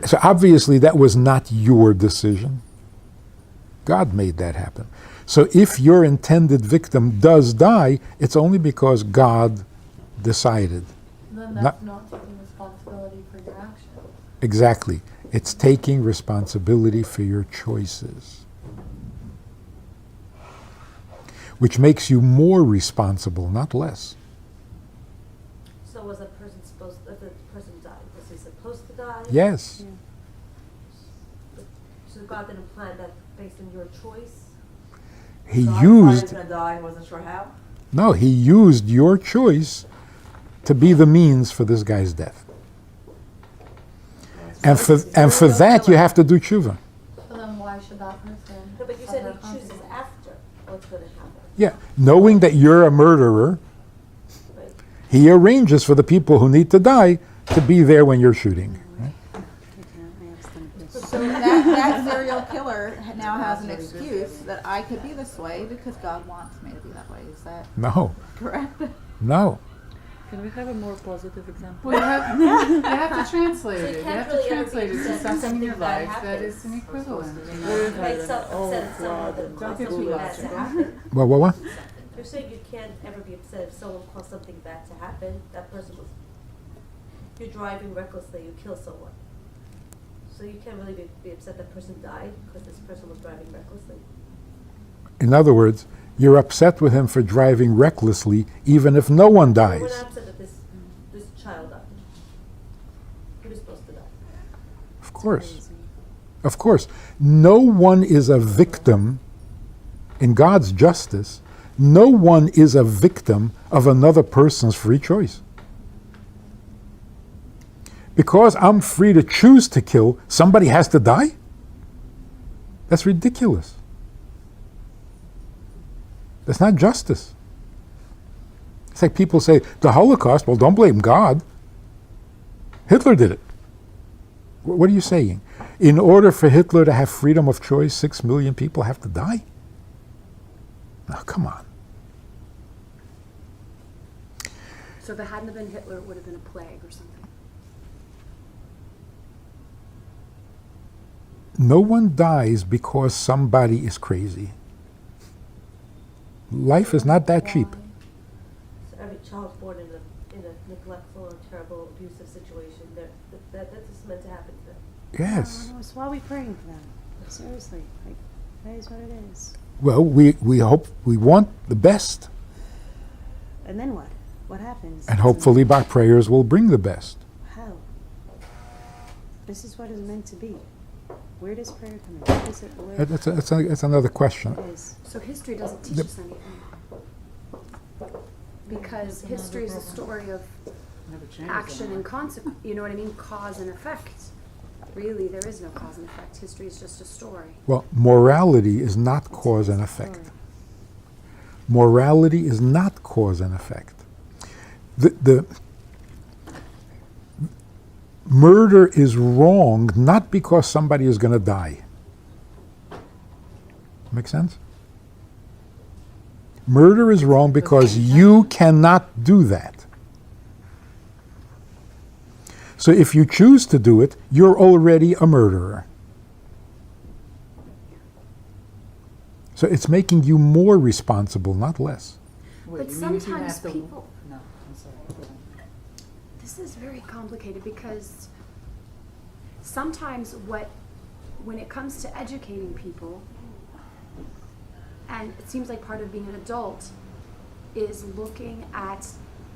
So obviously that was not your decision. God made that happen. So if your intended victim does die, it's only because God decided. Then that's not taking responsibility for your action. Exactly. It's taking responsibility for your choices, which makes you more responsible, not less. So was a person supposed, if the person died, was he supposed to die? Yes. So God didn't plan that based on your choice? He So I thought he was used, gonna die, wasn't sure how. no, he used your choice to be the means for this guy's death. And for that, you have to do tshuva. So then why should that person? No, but you said suffer he chooses consequences? after what's gonna happen, Yeah, knowing that you're a murderer, right? he arranges for the people who need to die to be there when you're shooting. Right? So that serial killer now has an excuse that I could be this way because God wants me to be that way. Is that No, correct? no. Can we have a more positive example? Well, you have to translate So you it. You can't have to really ever translate it be to upset something in your something bad life that is an happens. equivalent. You We've know? had Right, so an old upset at someone blood that and Don't get caused too something bad to logical. happen. What? You're saying you can't ever be upset if someone caused something bad to happen, that person was, you're driving recklessly, you kill someone. So you can't really be upset that person died because this person was driving recklessly? In other words, you're upset with him for driving recklessly, even if no one We're dies. not upset that this child died. He was supposed to die. Of course. Of course. No one is a victim in God's justice. No one is a victim of another person's free choice. Because I'm free to choose to kill, somebody has to die? That's ridiculous. That's not justice. It's like people say, the Holocaust, well, don't blame God. Hitler did it. What are you saying? In order for Hitler to have freedom of choice, 6 million people have to die? Now, come on. So if it hadn't have been Hitler, it would have been a plague or something. No one dies because somebody is crazy. Life is not that cheap. So every child born in a neglectful and terrible abusive situation, that's just meant to happen to them. Yes. No, so why are we praying for them? Seriously, like, that is what it is. Well, we hope, we want the best, And then what? What happens? and hopefully our prayers will bring the best. How? This is what is meant to be. Where does prayer come in? What is it? Where That's another question. it is? So history doesn't teach The- us anything. Because history is a story of Never changes action anyway. and consequence. You know what I mean? Cause and effect. Really, there is no cause and effect. History is just a story. Well, morality is not cause and effect. Morality is not cause and effect. The murder is wrong not because somebody is going to die. Make sense? Murder is wrong because you cannot do that. So if you choose to do it, you're already a murderer. So it's making you more responsible, not less. But you mean if you sometimes have to- people- No, I'm sorry. Go ahead. This is very complicated because sometimes when it comes to educating people, and it seems like part of being an adult is looking at,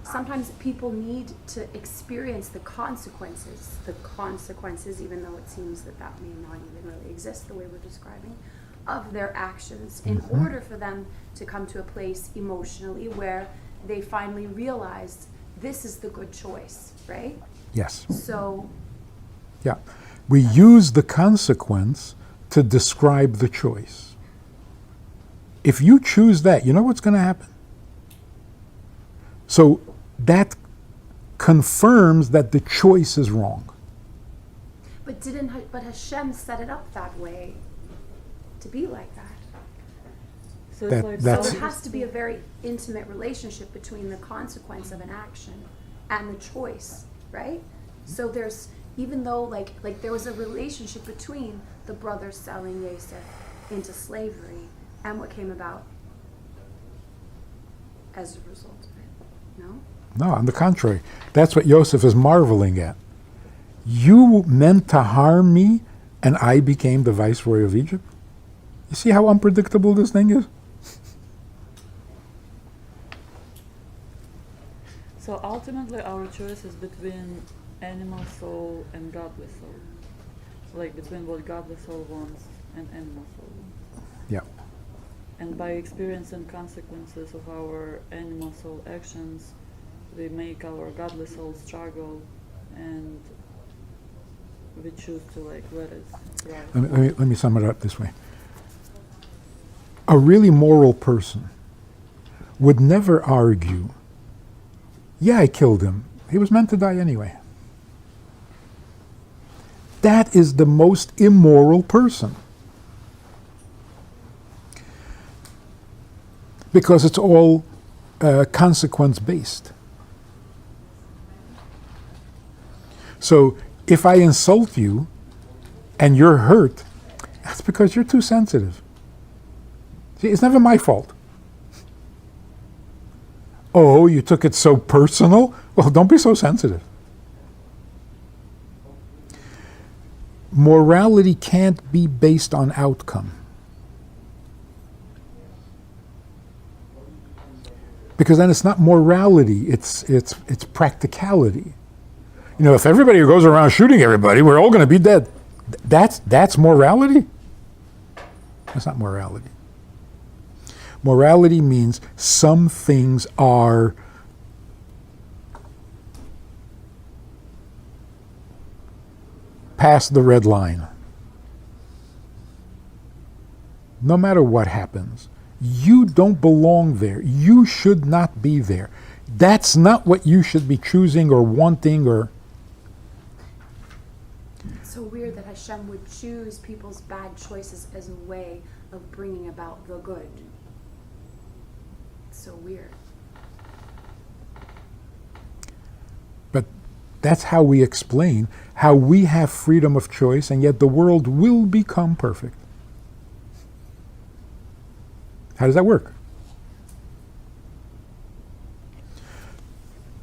sometimes people need to experience the consequences, even though it seems that that may not even really exist the way we're describing, of their actions in order for them to come to a place emotionally where they finally realize this is the good choice, right? Yes. So, Yeah. We use the consequence to describe the choice. If you choose that, you know what's going to happen? So that confirms that the choice is wrong. but Hashem set it up that way to be like that. So That- it's like that's- So it has to be a very intimate relationship between the consequence of an action and the choice, right? So there's, even though like there was a relationship between the brothers selling Yosef into slavery and what came about as a result of it, no? No, on the contrary. That's what Yosef is marveling at. You meant to harm me, and I became the viceroy of Egypt? You see how unpredictable this thing is? So ultimately, our choice is between animal soul and godly soul. Like between what godly soul wants and animal soul wants. Yeah. And by experiencing consequences of our animal soul actions, we make our godly soul struggle, and we choose to like let it thrive. Let me sum it up this way. A really moral person would never argue, yeah, I killed him. He was meant to die anyway. That is the most immoral person. Because it's all consequence-based. So if I insult you and you're hurt, that's because you're too sensitive. See, it's never my fault. Oh, you took it so personal? Well, don't be so sensitive. Morality can't be based on outcome. Because then it's not morality, it's practicality. You know, if everybody goes around shooting everybody, we're all going to be dead. That's morality? That's not morality. Morality means some things are past the red line. No matter what happens, you don't belong there. You should not be there. That's not what you should be choosing or wanting or... It's so weird that Hashem would choose people's bad choices as a way of bringing about the good. It's so weird. But that's how we explain how we have freedom of choice and yet the world will become perfect. How does that work?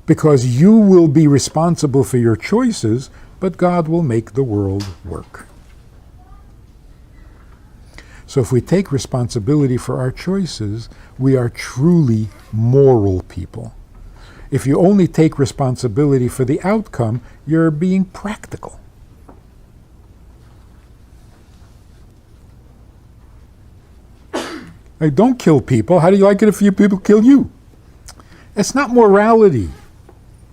Because you will be responsible for your choices, but God will make the world work. So if we take responsibility for our choices, we are truly moral people. If you only take responsibility for the outcome, you're being practical. Like, don't kill people. How do you like it if you people kill you? It's not morality. You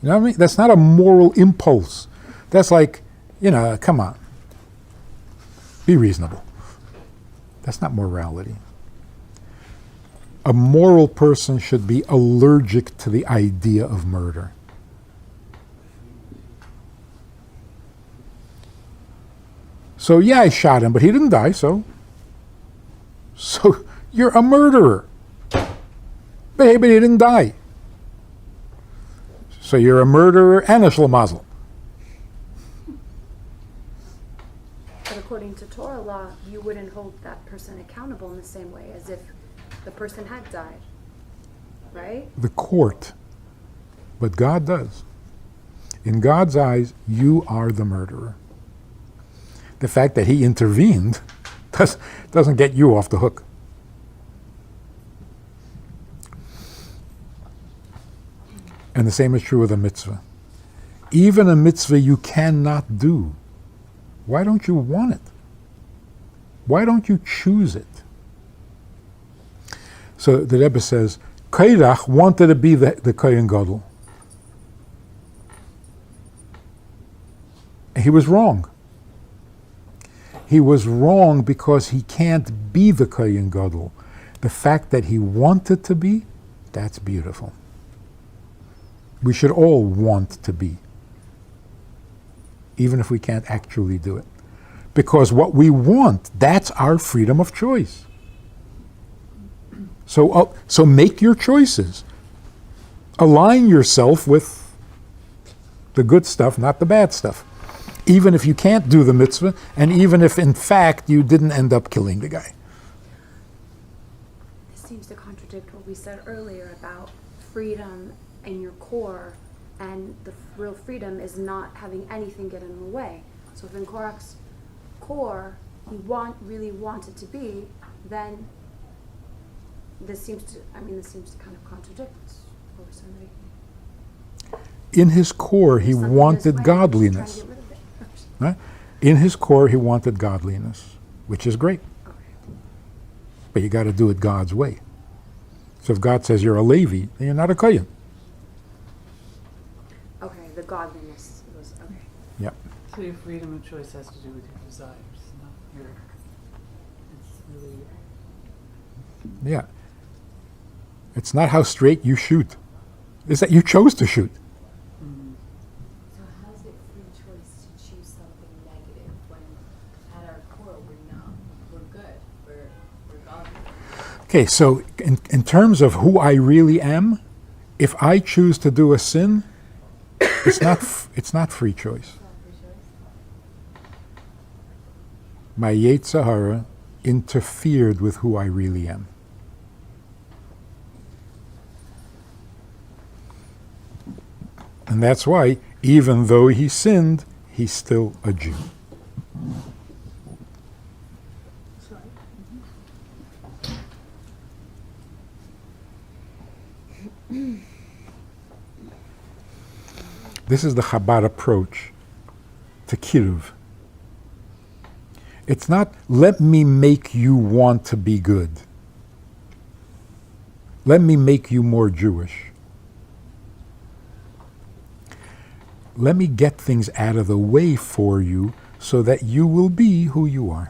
know what I mean? That's not a moral impulse. That's like, you know, come on. Be reasonable. That's not morality. A moral person should be allergic to the idea of murder. So yeah, I shot him, but he didn't die, so you're a murderer. But he didn't die. So you're a murderer and a shlemazel. But according to Torah law, you wouldn't hold that person accountable in the same way as if the person had died, right? The court. But God does. In God's eyes, you are the murderer. The fact that he intervened doesn't get you off the hook. And the same is true with a mitzvah. Even a mitzvah you cannot do. Why don't you want it? Why don't you choose it? So the Rebbe says, Kairach wanted to be the Kohen Gadol. He was wrong. He was wrong because he can't be the Kohen Gadol. The fact that he wanted to be, that's beautiful. We should all want to be, even if we can't actually do it. Because what we want, that's our freedom of choice. So make your choices. Align yourself with the good stuff, not the bad stuff. Even if you can't do the mitzvah, and even if in fact you didn't end up killing the guy. This seems to contradict what we said earlier about freedom in your core, and the real freedom is not having anything get in the way. So if in Korach's core he really wanted to be, then this seems to kind of contradict what we're saying. In his core, he wanted godliness. Right? In his core, he wanted godliness, which is great. Okay. But you got to do it God's way. So if God says you're a Levi, then you're not a Kohen. Okay, the godliness was okay. Yep. So your freedom of choice has to do with your desires, not your. It's really. Yeah. It's not how straight you shoot. It's that you chose to shoot. So how's it free choice to choose something negative when at our core we're good, we're godly? Okay, so in terms of who I really am, if I choose to do a sin, it's not free choice. My Yetzer Hara interfered with who I really am. And that's why, even though he sinned, he's still a Jew. This is the Chabad approach to Kiruv. It's not, let me make you want to be good. Let me make you more Jewish. Let me get things out of the way for you so that you will be who you are.